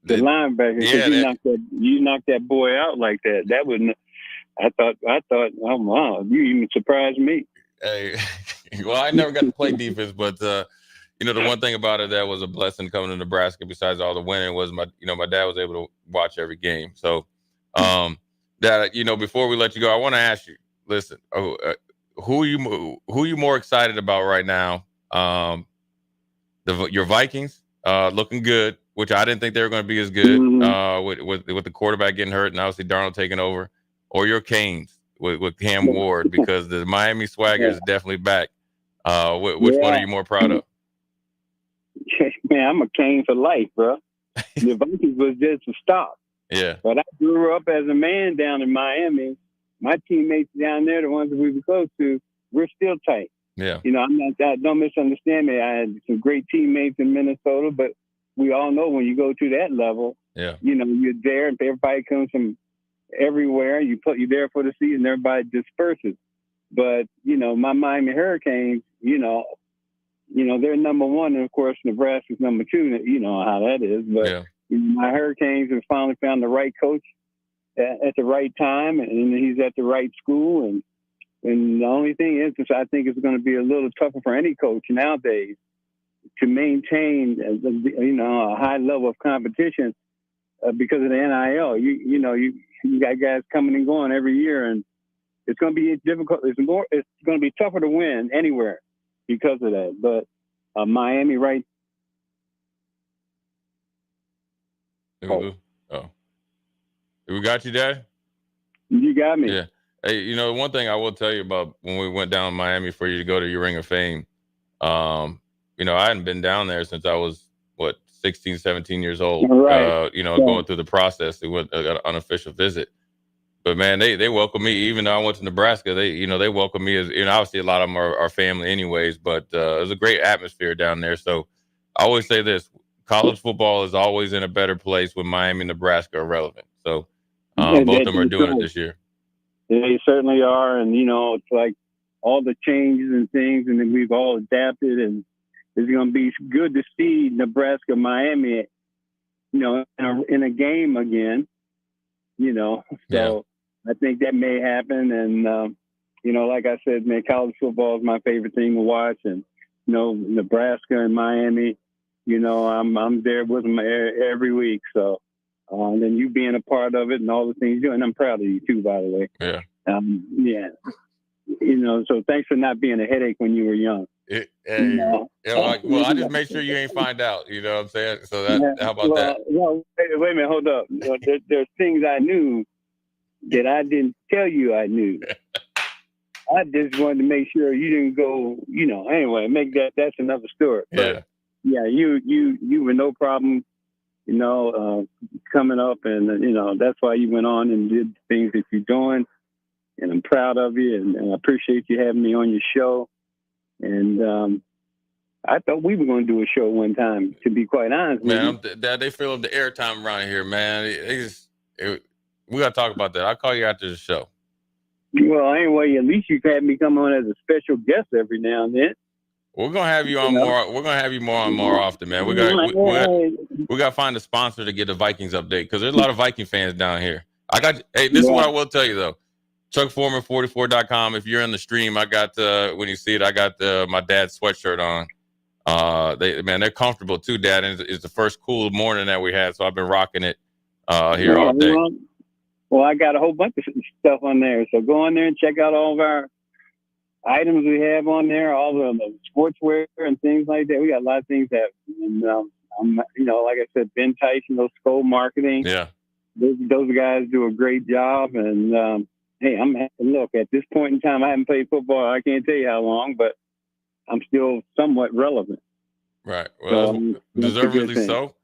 linebacker. Yeah, you knocked that boy out like that. That wouldn't. I thought, oh wow, you even surprised me. Hey, well, I never got to play defense, but the one thing about it that was a blessing coming to Nebraska, besides all the winning, was my dad was able to watch every game. So, before we let you go, I want to ask you, listen, who you more excited about right now? Your Vikings looking good, which I didn't think they were going to be as good with the quarterback getting hurt and obviously Darnold taking over, or your Canes with Cam Ward, because the Miami swagger is definitely back. Which one are you more proud of? Man, I'm a Cane for life, bro. The Vikings was just a stop. Yeah. But I grew up as a man down in Miami. My teammates down there, the ones that we were close to, we're still tight. Yeah. Don't misunderstand me. I had some great teammates in Minnesota, but we all know when you go to that level, you're there and everybody comes from everywhere. You're there for the season, everybody disperses. But, my Miami Hurricanes, they're number one, and of course Nebraska's number two. You know how that is. But my Hurricanes have finally found the right coach at the right time, and he's at the right school. And the only thing is I think it's going to be a little tougher for any coach nowadays to maintain, a high level of competition because of the NIL. You got guys coming and going every year, and it's going to be difficult. It's going to be tougher to win anywhere because of that. But Miami, right? Oh, we got you, Dad? You got me. Yeah. Hey, one thing I will tell you about when we went down to Miami for you to go to your Ring of Fame, I hadn't been down there since I was, 16, 17 years old, right. Going through the process. It was an unofficial visit. But, man, they welcomed me. Even though I went to Nebraska, they welcomed me as, obviously a lot of them are family anyways, but it was a great atmosphere down there. So I always say this, college football is always in a better place when Miami and Nebraska are relevant. So both of them are doing it this year. They certainly are. And, it's like all the changes and things, and then we've all adapted, and it's going to be good to see Nebraska, Miami, in a game again, So I think that may happen. And, like I said, man, college football is my favorite thing to watch. And, Nebraska and Miami, I'm there with them every week. So, and then you being a part of it and all the things you do, and I'm proud of you too, by the way. Yeah. So thanks for not being a headache when you were young. I just make sure you ain't find out. You know what I'm saying? So how about that? Well, wait a minute, hold up. There's things I knew that I didn't tell you I knew. I just wanted to make sure you didn't go. Anyway, that's another story. But, you were no problem. Coming up, and that's why you went on and did things that you're doing. And I'm proud of you, and I appreciate you having me on your show. And I thought we were going to do a show one time, to be quite honest. Man, Dad, they fill up the airtime around here, man. We got to talk about that. I'll call you after the show. Well, anyway, at least you've had me come on as a special guest every now and then. We're gonna have you on more. We're gonna have you more often, man. We got to find a sponsor to get the Vikings update, because there's a lot of Viking fans down here. This is what I will tell you though. ChuckForeman44.com. If you're in the stream, I got when you see it, I got my dad's sweatshirt on. They're comfortable too, Dad. And it's the first cool morning that we had, so I've been rocking it here all day. Well, I got a whole bunch of stuff on there, so go on there and check out all of our items we have on there, all the sportswear and things like that. We got a lot of things that, and, like I said, Ben Tyson, those Skull Marketing. Yeah. Those guys do a great job. And, hey, look, at this point in time, I haven't played football. I can't tell you how long, but I'm still somewhat relevant. Right. Well, deservedly thing. so.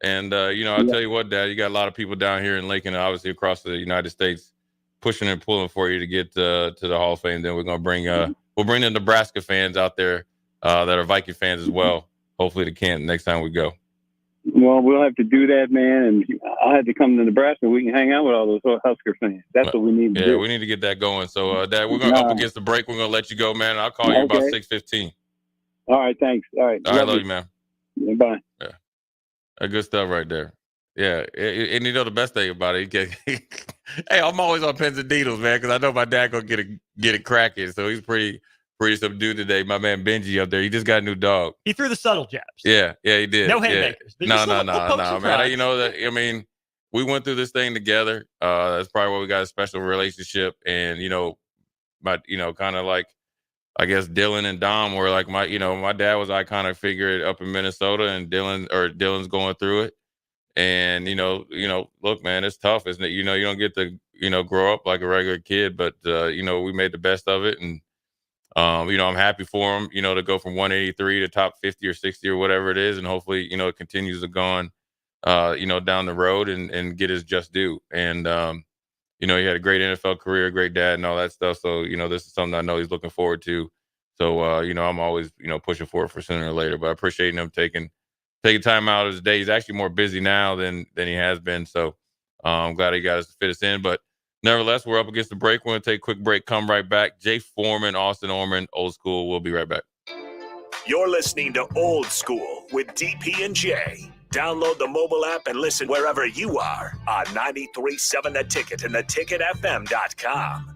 And, I'll tell you what, Dad, you got a lot of people down here in Lincoln, obviously across the United States, pushing and pulling for you to get to the Hall of Fame. Then we're going to bring the Nebraska fans out there that are Viking fans as well, hopefully to Canton next time we go. Well, we'll have to do that, man. And I'll have to come to Nebraska. We can hang out with all those Husker fans. That's what we need to do. Yeah, we need to get that going. So, Dad, we're going to up against the break. We're going to let you go, man. I'll call you about 6:15. All right, thanks. All right. Love you, man. Yeah, bye. Yeah. Good stuff right there. Yeah. And the best thing about it, hey, I'm always on pins and needles, man, because I know my dad going to get it cracking. So he's pretty subdued today. My man Benji up there, he just got a new dog. He threw the subtle jabs. Yeah, he did. No haymakers. No, man. We went through this thing together. That's probably why we got a special relationship. And, kind of like, I guess Dylan and Dom were like my dad was iconic figure up in Minnesota, and Dylan's going through it. And, look, man, it's tough, isn't it? You don't get to, grow up like a regular kid, but, we made the best of it. And, I'm happy for him, to go from 183 to top 50 or 60 or whatever it is. And hopefully, it continues to go on, down the road and get his just due. And, he had a great NFL career, great dad and all that stuff. So, this is something I know he's looking forward to. So, I'm always, pushing for it for sooner or later, but I appreciate him taking time out of his day. He's actually more busy now than he has been. So I'm glad he got us to fit us in. But nevertheless, we're up against the break. We're going to take a quick break, come right back. Jay Foreman, Austin Oerman, Old School. We'll be right back. You're listening to Old School with DP and J. Download the mobile app and listen wherever you are on 93.7 The Ticket and theticketfm.com.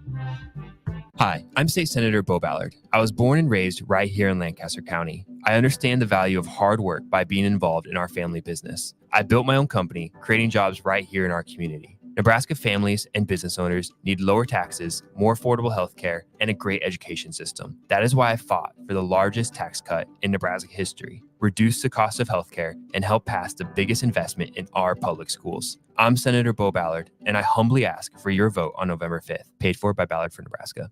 Hi, I'm State Senator Bo Ballard. I was born and raised right here in Lancaster County. I understand the value of hard work by being involved in our family business. I built my own company, creating jobs right here in our community. Nebraska families and business owners need lower taxes, more affordable health care, and a great education system. That is why I fought for the largest tax cut in Nebraska history, reduce the cost of health care, and help pass the biggest investment in our public schools. I'm Senator Bo Ballard, and I humbly ask for your vote on November 5th. Paid for by Ballard for Nebraska.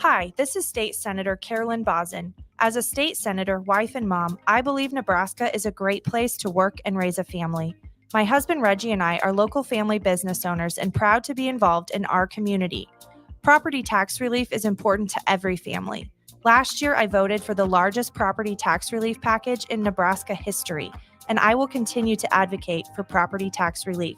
Hi, this is State Senator Carolyn Bozin. As a state senator, wife, and mom, I believe Nebraska is a great place to work and raise a family. My husband Reggie and I are local family business owners and proud to be involved in our community. Property tax relief is important to every family. Last year, I voted for the largest property tax relief package in Nebraska history, and I will continue to advocate for property tax relief.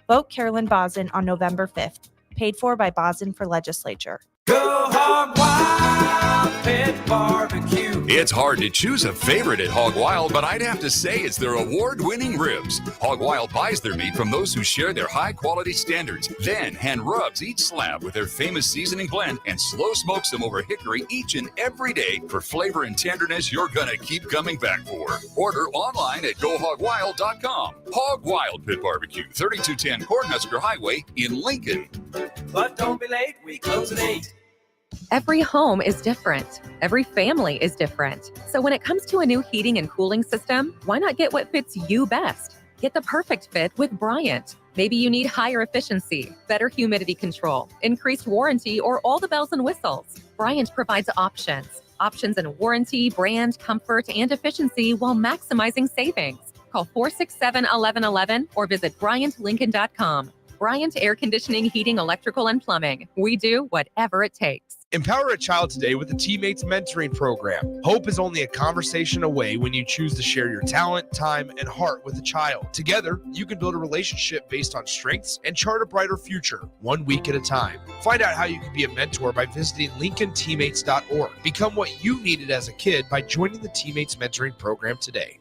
Vote Carolyn Bozin on November 5th. Paid for by Bozin for Legislature. Go Hog Wild Pit Barbecue. It's hard to choose a favorite at Hog Wild, but I'd have to say it's their award-winning ribs. Hog Wild buys their meat from those who share their high-quality standards, then hand rubs each slab with their famous seasoning blend and slow smokes them over hickory each and every day for flavor and tenderness you're gonna keep coming back for. Order online at GoHogWild.com. Hog Wild Pit Barbecue, 3210 Cornhusker Highway in Lincoln. But don't be late, we close at 8. Every home is different. Every family is different. So when it comes to a new heating and cooling system, why not get what fits you best? Get the perfect fit with Bryant. Maybe you need higher efficiency, better humidity control, increased warranty, or all the bells and whistles. Bryant provides options in warranty, brand, comfort, and efficiency while maximizing savings. Call 467-1111 or visit BryantLincoln.com. Bryant Air Conditioning, Heating, Electrical, and Plumbing. We do whatever it takes. Empower a child today with the Teammates Mentoring Program. Hope is only a conversation away when you choose to share your talent, time, and heart with a child. Together, you can build a relationship based on strengths and chart a brighter future, 1 week at a time. Find out how you can be a mentor by visiting LincolnTeammates.org. Become what you needed as a kid by joining the Teammates Mentoring Program today.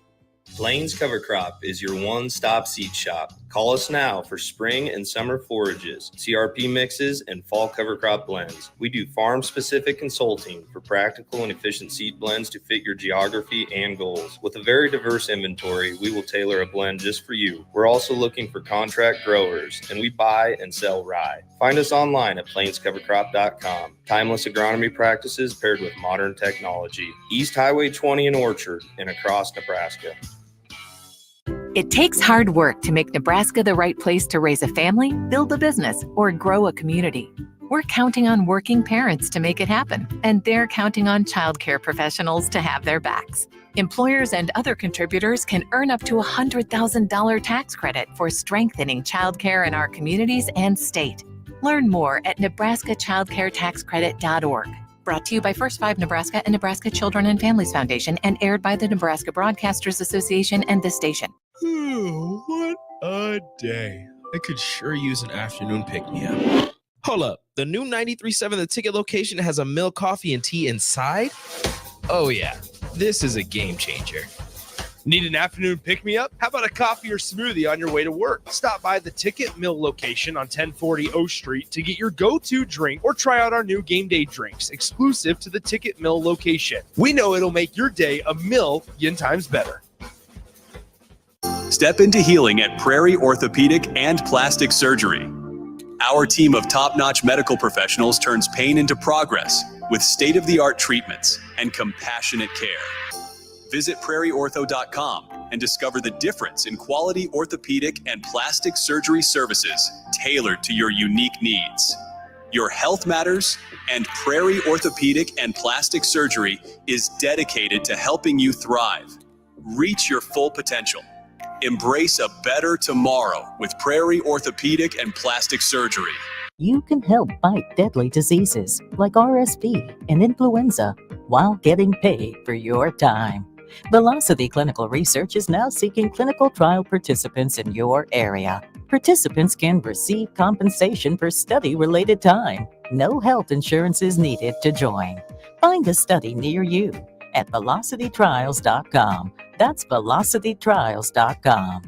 Blaine's Cover Crop is your one-stop seed shop. Call us now for spring and summer forages, CRP mixes, and fall cover crop blends. We do farm-specific consulting for practical and efficient seed blends to fit your geography and goals. With a very diverse inventory, we will tailor a blend just for you. We're also looking for contract growers, and we buy and sell rye. Find us online at plainscovercrop.com. Timeless agronomy practices paired with modern technology. East Highway 20 in Orchard and across Nebraska. It takes hard work to make Nebraska the right place to raise a family, build a business, or grow a community. We're counting on working parents to make it happen, and they're counting on childcare professionals to have their backs. Employers and other contributors can earn up to a $100,000 tax credit for strengthening childcare in our communities and state. Learn more at nebraskachildcaretaxcredit.org. Brought to you by First 5 Nebraska and Nebraska Children and Families Foundation and aired by the Nebraska Broadcasters Association and this station. What a day. I could sure use an afternoon pick-me-up. Hold up. The new 93.7 The Ticket location has a milk, coffee, and tea inside? Oh, yeah. This is a game changer. Need an afternoon pick-me-up? How about a coffee or smoothie on your way to work? Stop by the Ticket Mill location on 1040 O Street to get your go-to drink or try out our new game day drinks exclusive to the Ticket Mill location. We know it'll make your day a million times better. Step into healing at Prairie Orthopedic and Plastic Surgery. Our team of top-notch medical professionals turns pain into progress with state-of-the-art treatments and compassionate care. Visit prairieortho.com and discover the difference in quality orthopedic and plastic surgery services tailored to your unique needs. Your health matters, and Prairie Orthopedic and Plastic Surgery is dedicated to helping you thrive. Reach your full potential. Embrace a better tomorrow with Prairie Orthopedic and Plastic Surgery. You can help fight deadly diseases like RSV and influenza while getting paid for your time. Velocity Clinical Research is now seeking clinical trial participants in your area. Participants can receive compensation for study-related time. No health insurance is needed to join. Find a study near you at velocitytrials.com. That's velocitytrials.com.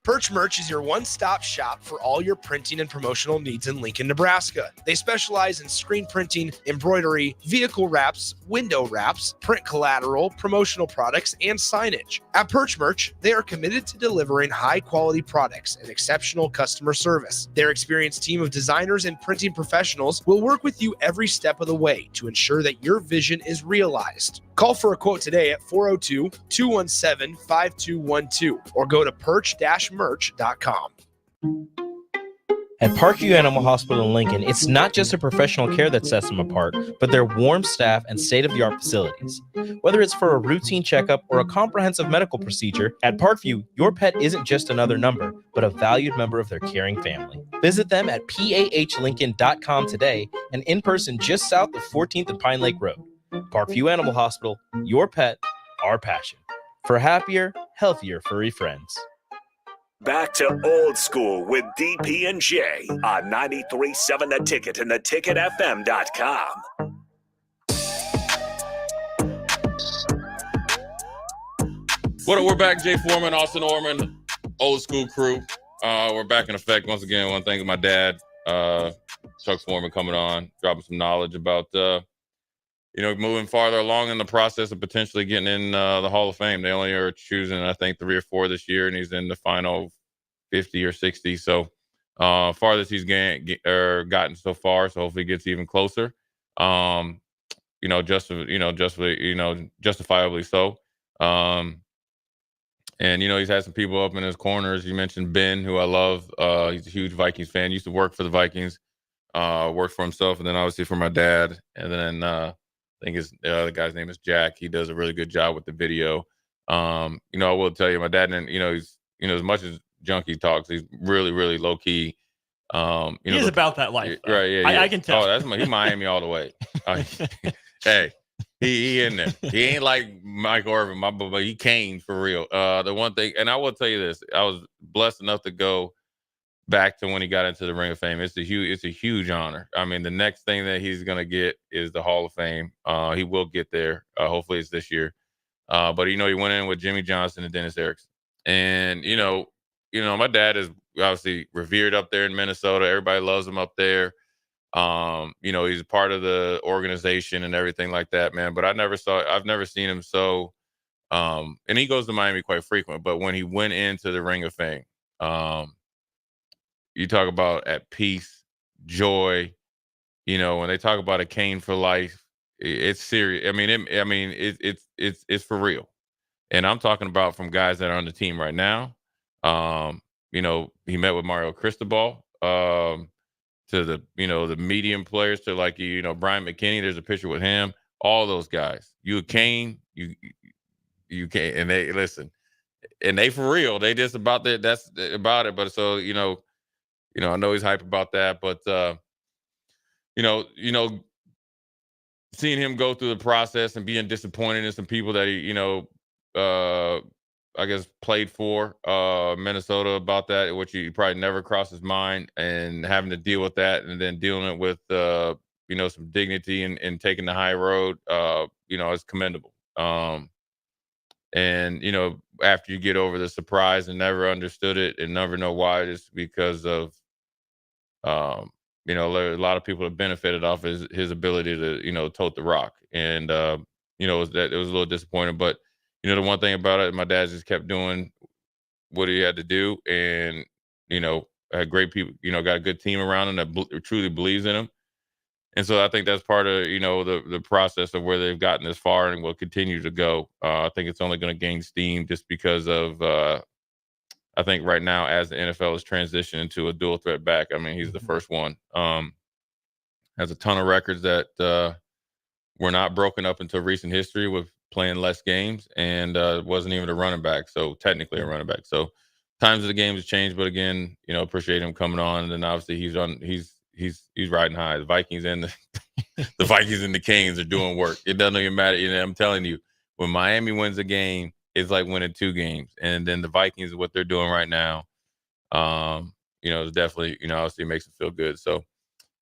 Perch Merch is your one-stop shop for all your printing and promotional needs in Lincoln, Nebraska. They specialize in screen printing, embroidery, vehicle wraps, window wraps, print collateral, promotional products, and signage. At Perch Merch, they are committed to delivering high-quality products and exceptional customer service. Their experienced team of designers and printing professionals will work with you every step of the way to ensure that your vision is realized. Call for a quote today at 402-217-5212 or go to perch-merch.com. At Parkview Animal Hospital in Lincoln, it's not just the professional care that sets them apart, but their warm staff and state-of-the-art facilities. Whether it's for a routine checkup or a comprehensive medical procedure, at Parkview, your pet isn't just another number, but a valued member of their caring family. Visit them at pahlincoln.com today and in person just south of 14th and Pine Lake Road. Parkview Animal Hospital, your pet, our passion. For happier, healthier furry friends. Back to old school with DP and J on 93.7 The Ticket and theticketfm.com. What up? We're back. Jay Foreman, Austin Oerman, old school crew. We're back in effect once again. I want to thank my dad, Chuck Foreman, coming on, dropping some knowledge about moving farther along in the process of potentially getting in the Hall of Fame. They only are choosing, I think, 3 or 4 this year, and he's in the final 50 or 60. So farthest he's gotten so far. So hopefully he gets even closer. Justifiably so. And he's had some people up in his corners. You mentioned Ben, who I love. He's a huge Vikings fan. Used to work for the Vikings. Worked for himself, and then obviously for my dad. And then I think the guy's name is Jack. He does a really good job with the video. I will tell you, my dad, and he's as much as Junkie talks, he's really, really low key. He is about that life, right? Yeah, I can tell. Oh, he's Miami all the way. Hey, he in there. He ain't like Mike Oerman, but he came for real. The one thing, and I will tell you this, I was blessed enough to go back to when he got into the Ring of Fame. It's a huge honor. I mean, the next thing that he's gonna get is the Hall of Fame. He will get there. Hopefully it's this year. But he went in with Jimmy Johnson and Dennis Erickson. And my dad is obviously revered up there in Minnesota. Everybody loves him up there. He's a part of the organization and everything like that, man. But I've never seen him so. And he goes to Miami quite frequent. But when he went into the Ring of Fame, you talk about at peace, joy. When they talk about a cane for life, it's serious. It's for real. And I'm talking about from guys that are on the team right now. He met with Mario Cristobal, to the medium players, to Brian McKinney. There's a picture with him. All those guys. You cane, you can't, and they listen, and they for real. They just about that. That's about it. But so I know he's hype about that. But seeing him go through the process and being disappointed in some people that he I guess played for Minnesota about that, which he probably never crossed his mind, and having to deal with that, and then dealing it with some dignity and taking the high road, is commendable. And after you get over the surprise and never understood it and never know why, just because of a lot of people have benefited off his ability to tote the rock. And it was a little disappointing, but the one thing about it, my dad just kept doing what he had to do, and had great people, got a good team around him that truly believes in him. And so I think that's part of the process of where they've gotten this far and will continue to go. I think it's only going to gain steam just because of I think right now, as the NFL is transitioning to a dual threat back, he's the first one. Has a ton of records that were not broken up until recent history with playing less games, and wasn't even a running back, so technically a running back. So times of the game has changed, but again, appreciate him coming on. And then obviously he's riding high. The Vikings and the Vikings and the Canes are doing work. It doesn't even matter. I'm telling you, when Miami wins a game, it's like winning 2 games. And then the Vikings, what they're doing right now, it's definitely, obviously makes it feel good. So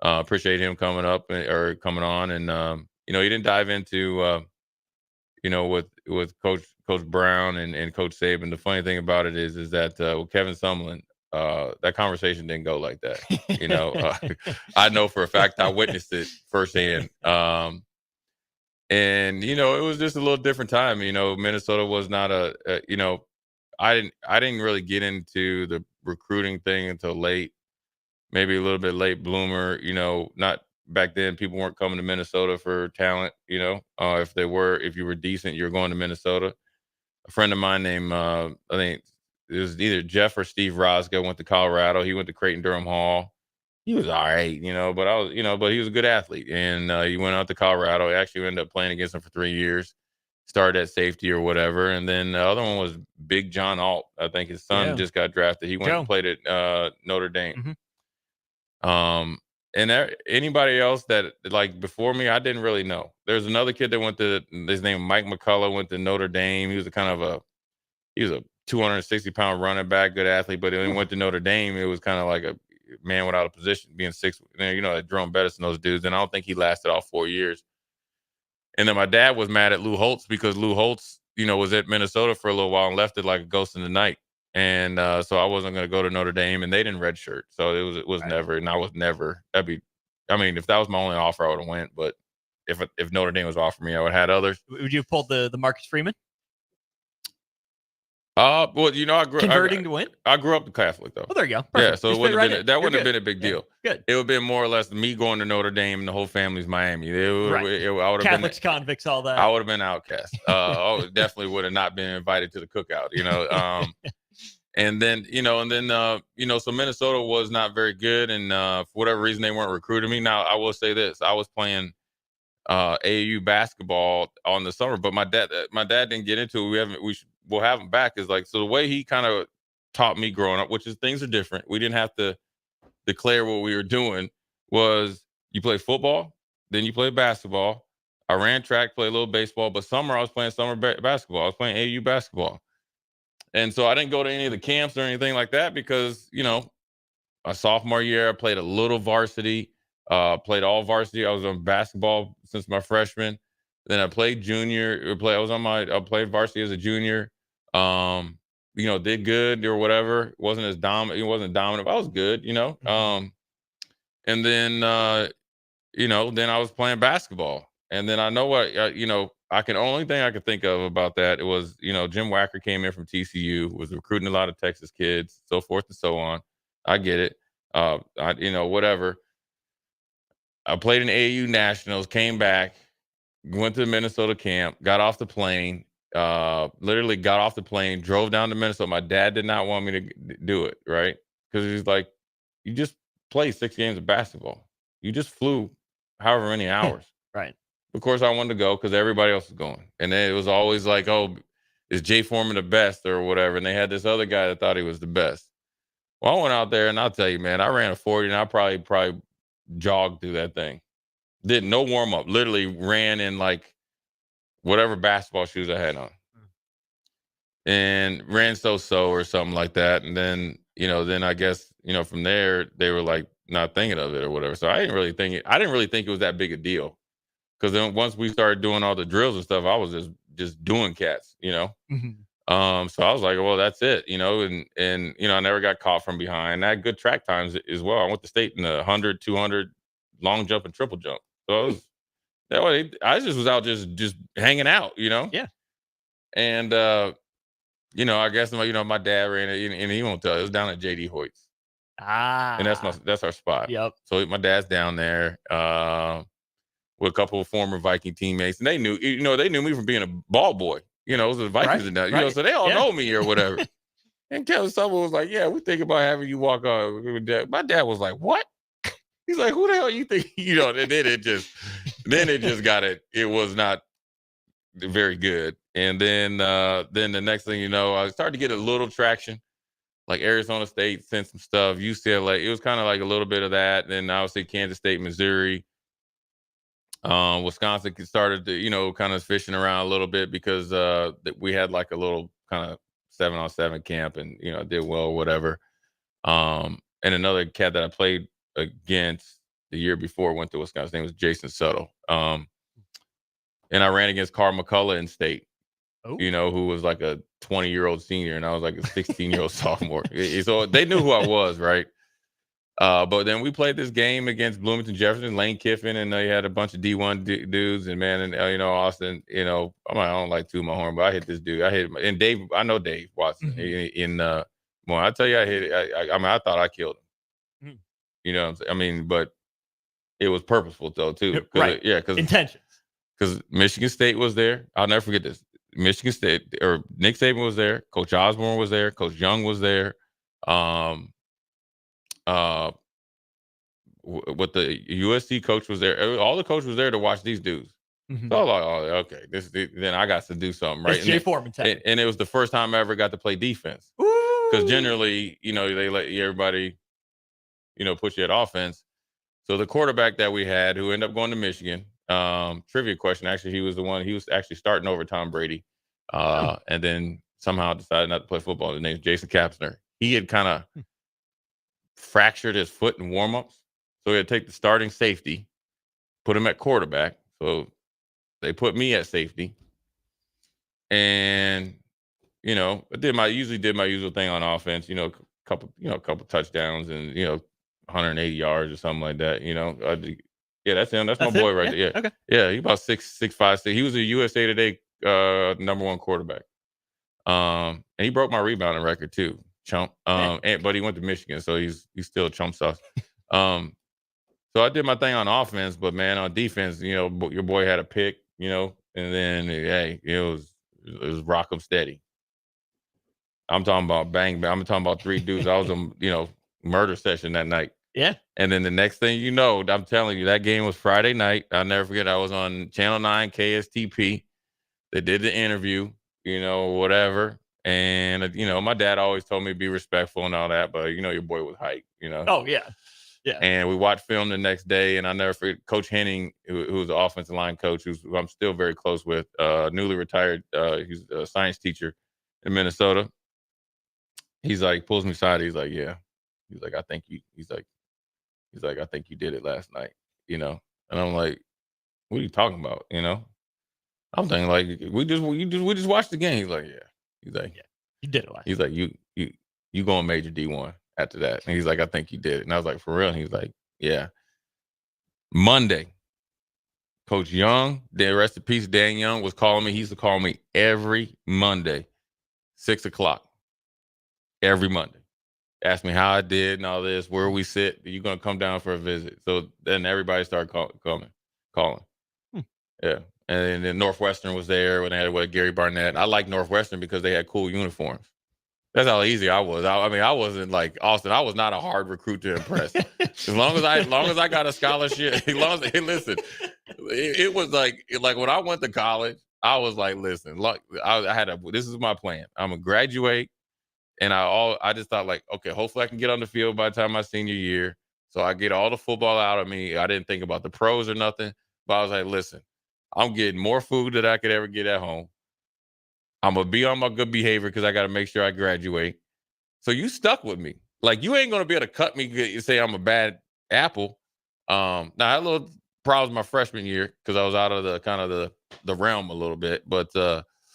appreciate him coming on. And he didn't dive into with Coach Brown and Coach Saban. The funny thing about it is that with Kevin Sumlin, that conversation didn't go like that. I know for a fact I witnessed it firsthand. And it was just a little different time. Minnesota was not I didn't really get into the recruiting thing until late, maybe a little bit late bloomer. Not back then. People weren't coming to Minnesota for talent. If you were decent, you were going to Minnesota. A friend of mine named I think it was either Jeff or Steve Roscoe went to Colorado. He went to Creighton-Durham Hall. He was all right, but he was a good athlete. And he went out to Colorado. He actually ended up playing against him for 3 years, started at safety or whatever. And then the other one was Big John Alt. I think his son just got drafted. He went and played at Notre Dame. Mm-hmm. And anybody else that before me, I didn't really know. There's another kid that went to, his name Mike McCullough, went to Notre Dame. He was he was a 260-pound running back, good athlete, but when he went to Notre Dame, it was kind of like a man without a position, being 6. Like Jerome Bettis and those dudes. And I don't think he lasted all 4 years. And then my dad was mad at Lou Holtz because Lou Holtz, was at Minnesota for a little while and left it like a ghost in the night. And so I wasn't going to go to Notre Dame, and they didn't redshirt. So it was never, and I was never. If that was my only offer, I would have went. But if Notre Dame was offering me, I would have had others. Would you have pulled the Marcus Freeman? Well, I grew converting to win. I grew up Catholic though. Oh, there you go. Perfect. Yeah, so it wouldn't have been a big deal. Good. It would have been more or less me going to Notre Dame and the whole family's Miami. I would have Catholics, convicts, all that. I would have been outcast. I definitely would have not been invited to the cookout. And then so Minnesota was not very good, and for whatever reason they weren't recruiting me. Now I will say this: I was playing AAU basketball on the summer, but my dad didn't get into it. We'll have him back. Is so the way he kind of taught me growing up, which is things are different. We didn't have to declare what we were doing. Was you play football, then you play basketball. I ran track, played a little baseball, but summer I was playing summer basketball. I was playing AAU basketball. And so I didn't go to any of the camps or anything like that because, my sophomore year, I played a little varsity, played all varsity. I was on basketball since my freshman. Then I played junior. I played varsity as a junior. Did good or whatever. It wasn't as dominant. It wasn't dominant, but I was good. And then then I was playing basketball. And then I know what only thing I could think of about that, it was, Jim Wacker came in from TCU, was recruiting a lot of Texas kids, so forth and so on. I get it. Whatever. I played in AAU Nationals, came back, went to the Minnesota camp, got off the plane, literally got off the plane, drove down to Minnesota. My dad did not want me to do it, right? Because he's like, you just played 6 games of basketball. You just flew however many hours. Right. Of course, I wanted to go because everybody else was going. And then it was always like, oh, is Jay Foreman the best or whatever? And they had this other guy that thought he was the best. Well, I went out there, and I'll tell you, man, I ran a 40, and I probably jogged through that thing. Did no warm-up. Literally ran in, like, whatever basketball shoes I had on. And ran so-so or something like that. And then, then I guess, from there, they were, like, not thinking of it or whatever. So I didn't really think it was that big a deal. Because then once we started doing all the drills and stuff, I was just doing cats, Mm-hmm. So I was like, well, that's it, and I never got caught from behind. I had good track times as well. I went to state in the 100, 200, long jump and triple jump. So that way, I just was out just hanging out, Yeah. And I guess my dad ran it, and he won't tell. It was down at JD Hoyt's. And that's our spot. Yep. So my dad's down there with a couple of former Viking teammates, and they knew me from being a ball boy. It was the Vikings and that, so they all know me or whatever. And Kevin Summer was like, "Yeah, we think about having you walk on." My dad was like, "What?" He's like, "Who the hell you think?" And then it just got it. It was not very good. And then the next thing you know, I started to get a little traction. Like Arizona State sent some stuff. UCLA, it was kind of like a little bit of that. Then obviously Kansas State, Missouri. Wisconsin started to, kind of fishing around a little bit because we had like a little kind of 7-on-7 camp, and I did well or whatever. And another cat that I played against the year before went to Wisconsin. His name was Jason Suttle. And I ran against Carl McCullough in state. Oh. Who was like a 20-year-old senior, and I was like a 16-year-old sophomore. So they knew who I was, right? But then we played this game against Bloomington Jefferson, Lane Kiffin, and they had a bunch of D1 dudes. And man, and Austin, I don't like to my horn, but I hit this dude. And Dave. I know Dave Watson. Mm-hmm. I tell you, I hit it. I thought I killed him. Mm. You know what I'm saying? I mean, but it was purposeful though too. Right. Because intentions. Because Michigan State was there. I'll never forget this. Michigan State, or Nick Saban was there. Coach Osborne was there. Coach Young was there. What the USC coach was there. All the coach was there to watch these dudes. Mm-hmm. So I was like, oh, okay, then I got to do something, right? It's Jay Foreman time. And it was the first time I ever got to play defense. Because generally, they let everybody, put you at offense. So the quarterback that we had, who ended up going to Michigan, trivia question, actually, he was actually starting over Tom Brady. And then somehow decided not to play football. His name's Jason Kapsner. He had kind of fractured his foot in warmups. So he had to take the starting safety, put him at quarterback. So they put me at safety. And, I usually did my usual thing on offense, a couple touchdowns and, 180 yards or something like that, Yeah, that's him. That's my boy right there. Yeah. Okay. Yeah, he about 6'5". He was a USA Today number 1 quarterback. And he broke my rebounding record too, chump. But he went to Michigan, so he's still chump sauce. So I did my thing on offense, but man, on defense, your boy had a pick, and then it was rock 'em steady. I'm talking about bang bang. I'm talking about 3 dudes. I was murder session that night. Yeah. And then the next thing I'm telling you, that game was Friday night. I'll never forget. I was on Channel 9 KSTP. They did the interview, whatever. And, my dad always told me to be respectful and all that, but, your boy was hype, Oh, yeah. Yeah. And we watched film the next day, and I never forget Coach Henning, who was the offensive line coach, who I'm still very close with, newly retired. He's a science teacher in Minnesota. He's like, pulls me aside. He's like, yeah. He's like, I think you did it last night, And I'm like, what are you talking about, I'm thinking like we just watched the game. He's like, yeah. He's like, yeah, you did it. He's like, you going major D1 after that. And he's like, I think you did it. And I was like, for real? And he's like, yeah. Monday, Coach Young, rest in peace, Dan Young, was calling me. He used to call me every Monday, 6:00, every Monday. Ask me how I did and all this, where we sit. Are you going to come down for a visit? So then everybody started calling. Yeah. And then Northwestern was there when they had Gary Barnett. I like Northwestern because they had cool uniforms. That's how easy I was. I mean, I wasn't like Austin. I was not a hard recruit to impress. As long as I got a scholarship, listen, it was like when I went to college, I was like, listen, look, this is my plan. I'm gonna graduate, and I just thought like, okay, hopefully I can get on the field by the time my senior year, so I get all the football out of me. I didn't think about the pros or nothing, but I was like, listen, I'm getting more food than I could ever get at home. I'm going to be on my good behavior because I got to make sure I graduate. So you stuck with me. Like, you ain't going to be able to cut me and say I'm a bad apple. Now, I had a little problems my freshman year because I was out of the kind of the realm a little bit. But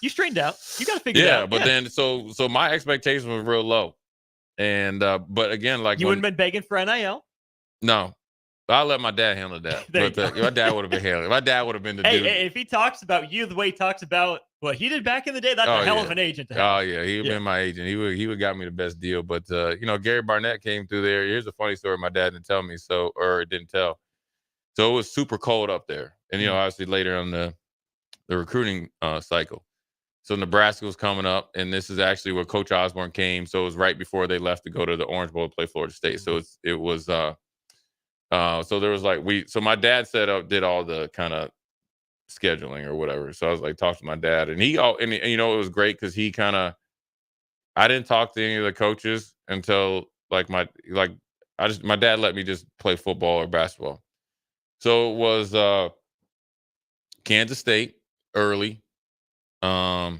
you straightened out. You got to figure it out. Yeah, but then so my expectations were real low. And but again, like you wouldn't have been begging for NIL. No. I'll let my dad handle that. But my dad would have been handling it. My dad would have been the dude. Hey, if he talks about you the way he talks about what he did back in the day, that's a hell of an agent to have. Oh, yeah. He would have been my agent. He would got me the best deal. But, Gary Barnett came through there. Here's a funny story my dad didn't tell me, or didn't tell. So it was super cold up there. And, obviously later on the recruiting cycle. So Nebraska was coming up, and this is actually where Coach Osborne came. So it was right before they left to go to the Orange Bowl to play Florida State. So it was so there was so my dad did all the kind of scheduling or whatever. So I was like, talk to my dad, and it was great because he I didn't talk to any of the coaches until my dad let me just play football or basketball. So it was Kansas State early. I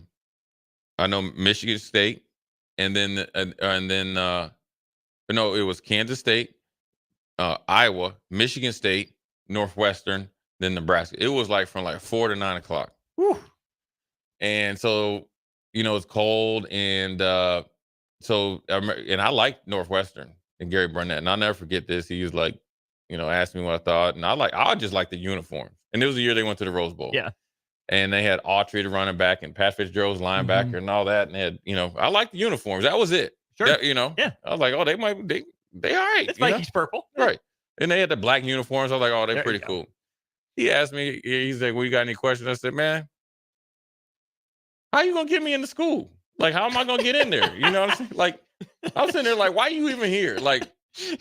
know Michigan State, and then it was Kansas State, Iowa, Michigan State, Northwestern, then Nebraska. It was from 4 to 9 o'clock. Whew. And so, it's cold. And and I liked Northwestern and Gary Barnett. And I'll never forget this. He was asked me what I thought. And I just liked the uniforms. And it was the year they went to the Rose Bowl. Yeah. And they had Autry, the running back, and Pat Fitzgerald's linebacker and all that. And they had, I liked the uniforms. That was it. Sure. Yeah. I was like, oh, they all right. It's Vikings purple. Right. And they had the black uniforms. I was like, oh, they're pretty cool. He asked me, he's like, well, you got any questions? I said, man, how you going to get me into school? How am I going to get in there? You know what I'm saying? I'm sitting there why are you even here?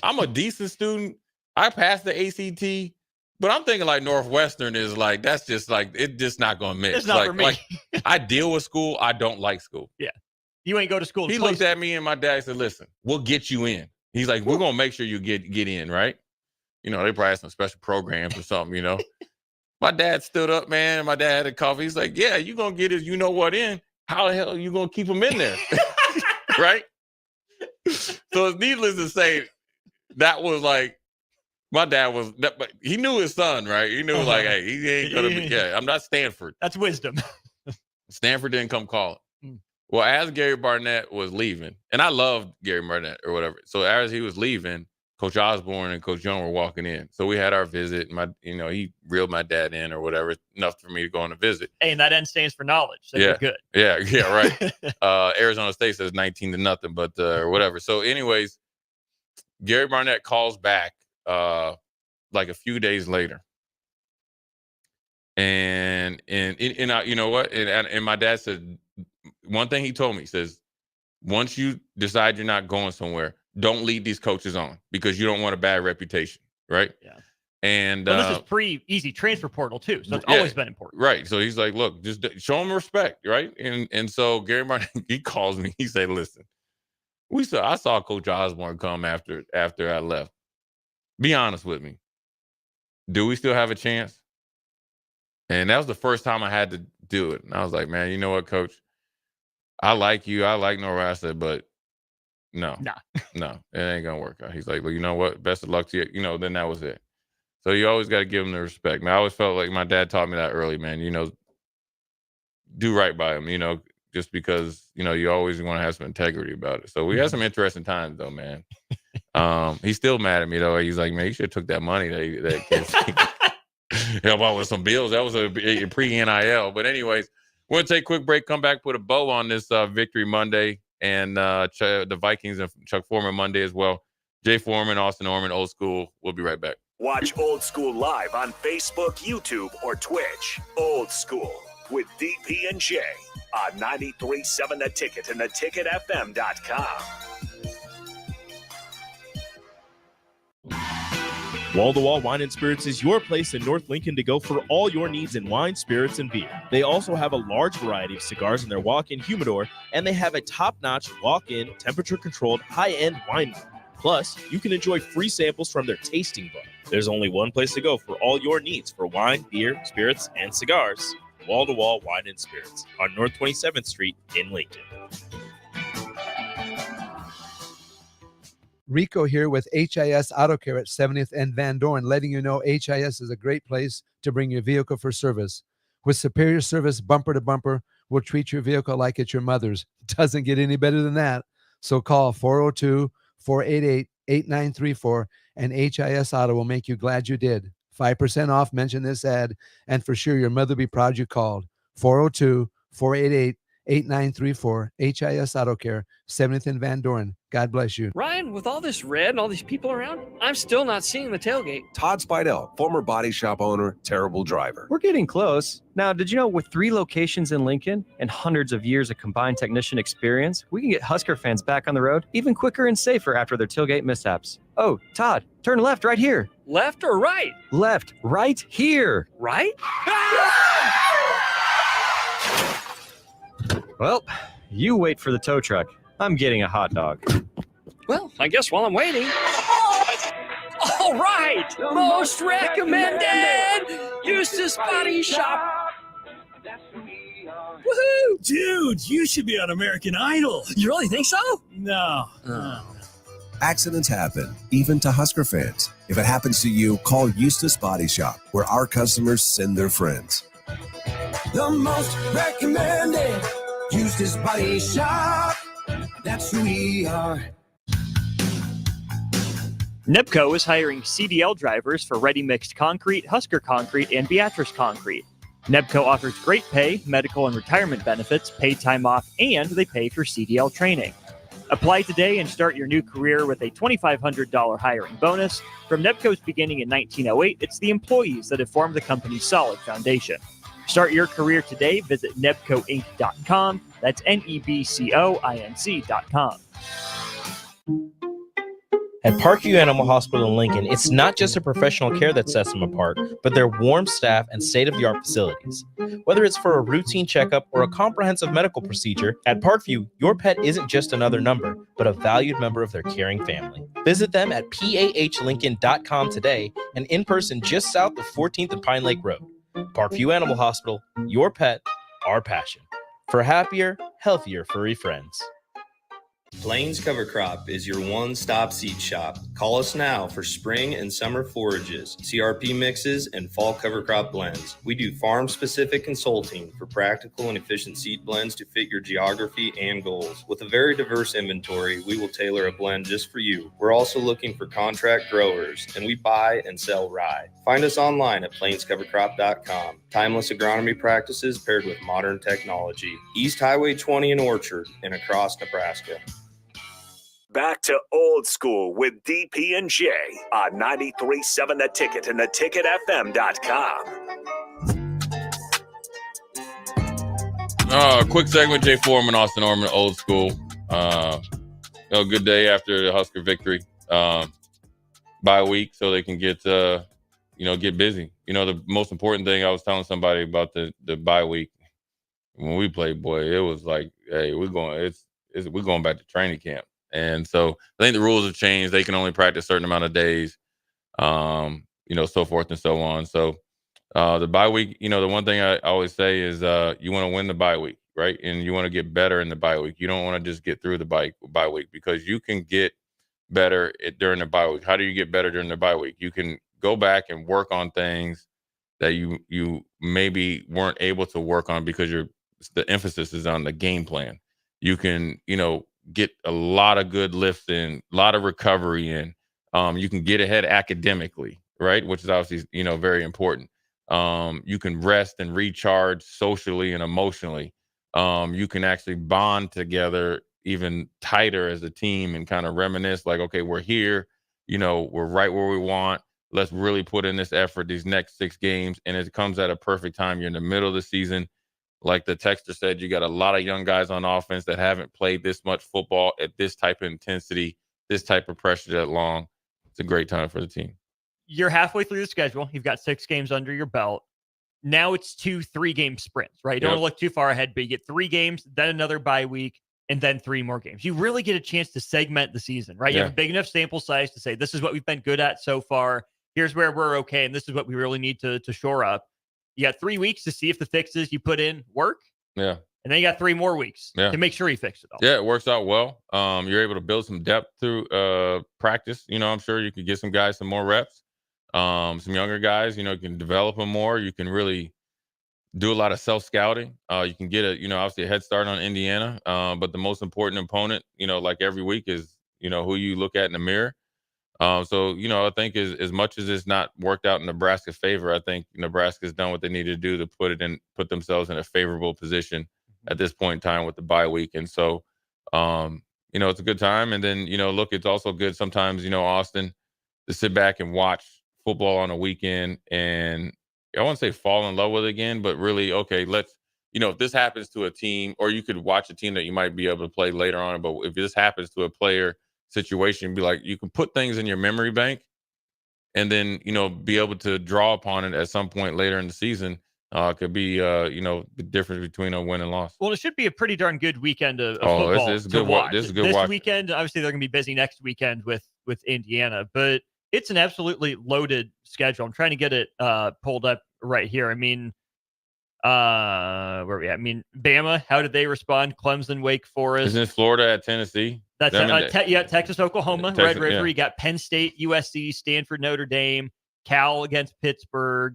I'm a decent student. I passed the ACT, but I'm thinking Northwestern is that's just it's just not going to mix. It's not for me. I deal with school. I don't like school. Yeah. You ain't go to school. He looked at me and my dad said, listen, we'll get you in. He's like, we're going to make sure you get in, right? They probably had some special programs or something, My dad stood up, man. My dad had a coffee. He's like, yeah, you're going to get his you-know-what in. How the hell are you going to keep him in there? Right? So it's needless to say, that was my dad was, but he knew his son, right? He knew hey, he ain't going to be, I'm not Stanford. That's wisdom. Stanford didn't come call it. Well, as Gary Barnett was leaving, and I loved Gary Barnett or whatever. So as he was leaving, Coach Osborne and Coach Young were walking in. So we had our visit. He reeled my dad in or whatever, enough for me to go on a visit. Hey, and that N stands for knowledge. So you're good. Yeah, right. Arizona State says 19-0, but or whatever. So anyways, Gary Barnett calls back a few days later. And you know what? And my dad said, one thing he told me, he says, once you decide you're not going somewhere, don't lead these coaches on because you don't want a bad reputation, right? Yeah. And this is pre-easy transfer portal too, so it's always been important, right? So he's like, look, just show them respect, right? And so Gary Martin, he calls me. He said, listen, I saw Coach Osborne come after I left. Be honest with me. Do we still have a chance? And that was the first time I had to do it. And I was like, man, you know what, Coach? I like you. I like Nebraska, but no, it ain't gonna work out. He's like, well, you know what? Best of luck to you. Then that was it. So you always got to give him the respect. Man, I always felt like my dad taught me that early, man. do right by him, just because, you always want to have some integrity about it. So we had some interesting times though, man. He's still mad at me though. He's like, man, you should have took that money that kid help out with some bills. That was a pre-NIL. But anyways, we're going to take a quick break, come back, put a bow on this Victory Monday and the Vikings and Chuck Foreman Monday as well. Jay Foreman, Austin Oerman, Old School. We'll be right back. Watch Old School live on Facebook, YouTube, or Twitch. Old School with DP and J on 93.7 The Ticket and theticketfm.com. Wall to Wall Wine and Spirits is your place in North Lincoln to go for all your needs in wine, spirits, and beer. They also have a large variety of cigars in their walk-in humidor, and they have a top-notch walk-in, temperature-controlled, high-end wine room. Plus, you can enjoy free samples from their tasting bar. There's only one place to go for all your needs for wine, beer, spirits, and cigars. Wall to Wall Wine and Spirits on North 27th Street in Lincoln. Rico here with HIS Auto Care at 70th and Van Dorn, letting you know HIS is a great place to bring your vehicle for service. With superior service bumper to bumper, we'll treat your vehicle like it's your mother's. Doesn't get any better than that. So call 402-488-8934 and HIS Auto will make you glad you did. 5% off, mention this ad, and for sure your mother will be proud you called. 402-488-8934, HIS Auto Care, 70th and Van Dorn. God bless you. Ryan, with all this red and all these people around, I'm still not seeing the tailgate. Todd Spidell, former body shop owner, terrible driver. We're getting close. Now, did you know with 3 locations in Lincoln and hundreds of years of combined technician experience, we can get Husker fans back on the road even quicker and safer after their tailgate mishaps? Oh, Todd, turn left right here. Left or right? Left, right here. Right? Well, you wait for the tow truck. I'm getting a hot dog. Well, I guess while I'm waiting. All right! Most recommended! Eustace Body Shop! Woohoo! Dude, you should be on American Idol. You really think so? No. Accidents happen, even to Husker fans. If it happens to you, call Eustace Body Shop, where our customers send their friends. The most recommended Eustace Body Shop. That's who we are. NEBCO is hiring CDL drivers for Ready Mixed Concrete, Husker Concrete, and Beatrice Concrete. NEBCO offers great pay, medical and retirement benefits, paid time off, and they pay for CDL training. Apply today and start your new career with a $2,500 hiring bonus. From NEBCO's beginning in 1908, it's the employees that have formed the company's solid foundation. Start your career today. Visit nebcoinc.com. That's NEBCOINC.com. At Parkview Animal Hospital in Lincoln, it's not just a professional care that sets them apart, but their warm staff and state-of-the-art facilities. Whether it's for a routine checkup or a comprehensive medical procedure, at Parkview, your pet isn't just another number, but a valued member of their caring family. Visit them at PAHLincoln.com today and in person just south of 14th and Pine Lake Road. Parkview Animal Hospital, your pet, our passion. For happier, healthier furry friends. Plains Cover Crop is your one-stop seed shop. Call us now for spring and summer forages, CRP mixes, and fall cover crop blends. We do farm-specific consulting for practical and efficient seed blends to fit your geography and goals. With a very diverse inventory, we will tailor a blend just for you. We're also looking for contract growers, and we buy and sell rye. Find us online at plainscovercrop.com. Timeless agronomy practices paired with modern technology. East Highway 20 in Orchard and across Nebraska. Back to Old School with DP and J on 93.7 The Ticket and theticketfm.com. Quick segment, Jay Foreman, Austin Oerman, Old School. Good day after the Husker victory. Bye week so they can get busy. The most important thing I was telling somebody about the bye week when we played, boy, it was like, hey, we're going back to training camp. And so I think the rules have changed. They can only practice a certain amount of days, so forth and so on. So the bye week, the one thing I always say is you want to win the bye week, right? And you want to get better in the bye week. You don't want to just get through the bye week because you can get better during the bye week. How do you get better during the bye week? You can go back and work on things that you maybe weren't able to work on because you're the emphasis is on the game plan. You can, get a lot of good lifts in, a lot of recovery in. You can get ahead academically, right? Which is obviously, very important. You can rest and recharge socially and emotionally. You can actually bond together even tighter as a team and kind of reminisce like, okay, we're here, we're right where we want. Let's really put in this effort these next 6 games. And it comes at a perfect time. You're in the middle of the season. Like the texter said, you got a lot of young guys on offense that haven't played this much football at this type of intensity, this type of pressure that long. It's a great time for the team. You're halfway through the schedule. You've got 6 games under your belt. Now it's 2 3-game sprints, right? You don't want to look too far ahead, but you get 3 games, then another bye week, and then 3 more games. You really get a chance to segment the season, right? You have a big enough sample size to say, this is what we've been good at so far. Here's where we're okay, and this is what we really need to shore up. You got 3 weeks to see if the fixes you put in work. Yeah. And then you got 3 more weeks to make sure you fix it all. Yeah, it works out well. You're able to build some depth through practice. I'm sure you could get some guys some more reps. Some younger guys, you can develop them more. You can really do a lot of self-scouting. You can get obviously a head start on Indiana. But the most important opponent, like every week is, who you look at in the mirror. So, I think as much as it's not worked out in Nebraska's favor, I think Nebraska's done what they need to do to put themselves in a favorable position at this point in time with the bye week. And so, it's a good time. And then, look, it's also good sometimes, Austin, to sit back and watch football on a weekend and I won't say fall in love with it again, but really, okay, let's, if this happens to a team, or you could watch a team that you might be able to play later on, but if this happens to a player situation, be like, you can put things in your memory bank and then, be able to draw upon it at some point later in the season. Could be, the difference between a win and loss. Well, it should be a pretty darn good weekend of football this is to good watch. This is good this watch. Weekend, obviously, they're going to be busy next weekend with Indiana, but it's an absolutely loaded schedule. I'm trying to get it pulled up right here. I mean, where are we at? I mean, Bama, how did they respond? Clemson, Wake Forest. Isn't it Florida at Tennessee? That's Texas, Oklahoma, Texas, Red River. Yeah. You got Penn State, USC, Stanford, Notre Dame, Cal against Pittsburgh,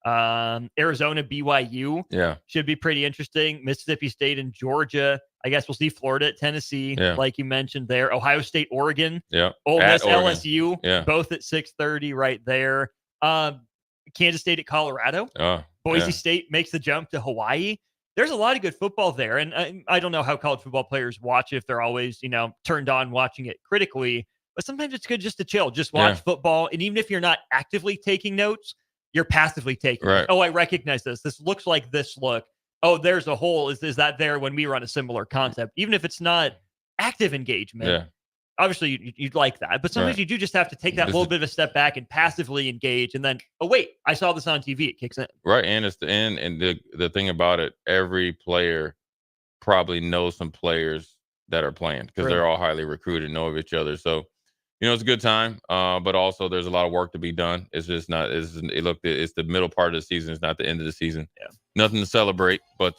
Arizona, BYU. Yeah. Should be pretty interesting. Mississippi State and Georgia. I guess we'll see Florida at Tennessee, like you mentioned there. Ohio State, Oregon. Yeah. Ole Miss, Oregon. LSU. Yeah. Both at 6:30 right there. Kansas State at Colorado. Boise State makes the jump to Hawaii. There's a lot of good football there. And I don't know how college football players watch, if they're always, turned on watching it critically. But sometimes it's good just to chill, just watch football. And even if you're not actively taking notes, you're passively taking right. notes. Oh, I recognize this. This looks like this look. Oh, there's a hole. Is that there when we run a similar concept? Even if it's not active engagement, obviously you'd like that. But sometimes you do just have to take that little bit of a step back and passively engage. And then, oh, wait, I saw this on TV. It kicks in. Right. And it's the end. And the thing about it, every player probably knows some players that are playing because they're all highly recruited, know of each other. So, it's a good time, but also there's a lot of work to be done. It's just not. It's the middle part of the season. It's not the end of the season. Yeah. Nothing to celebrate, but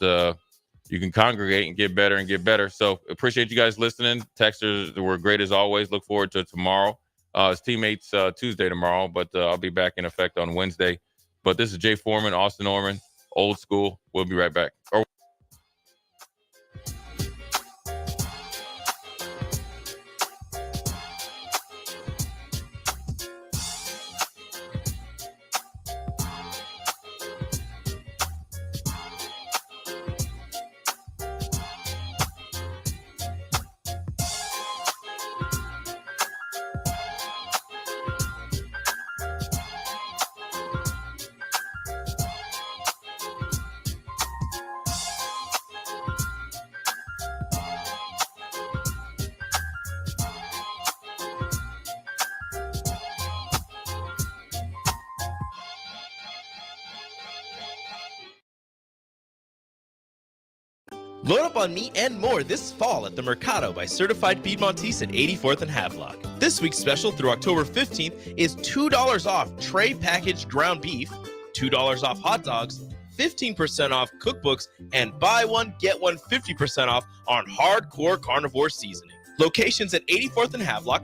you can congregate and get better and get better. So appreciate you guys listening. Texters were great as always. Look forward to tomorrow. It's Teammates Tuesday tomorrow, but I'll be back in effect on Wednesday. But this is Jay Foreman, Austin Oerman, Old School. We'll be right back. Load up on meat and more this fall at the Mercado by Certified Piedmontese at 84th and Havelock. This week's special through October 15th is $2 off tray packaged ground beef, $2 off hot dogs, 15% off cookbooks, and buy one, get one 50% off on hardcore carnivore seasoning. Locations at 84th and Havelock,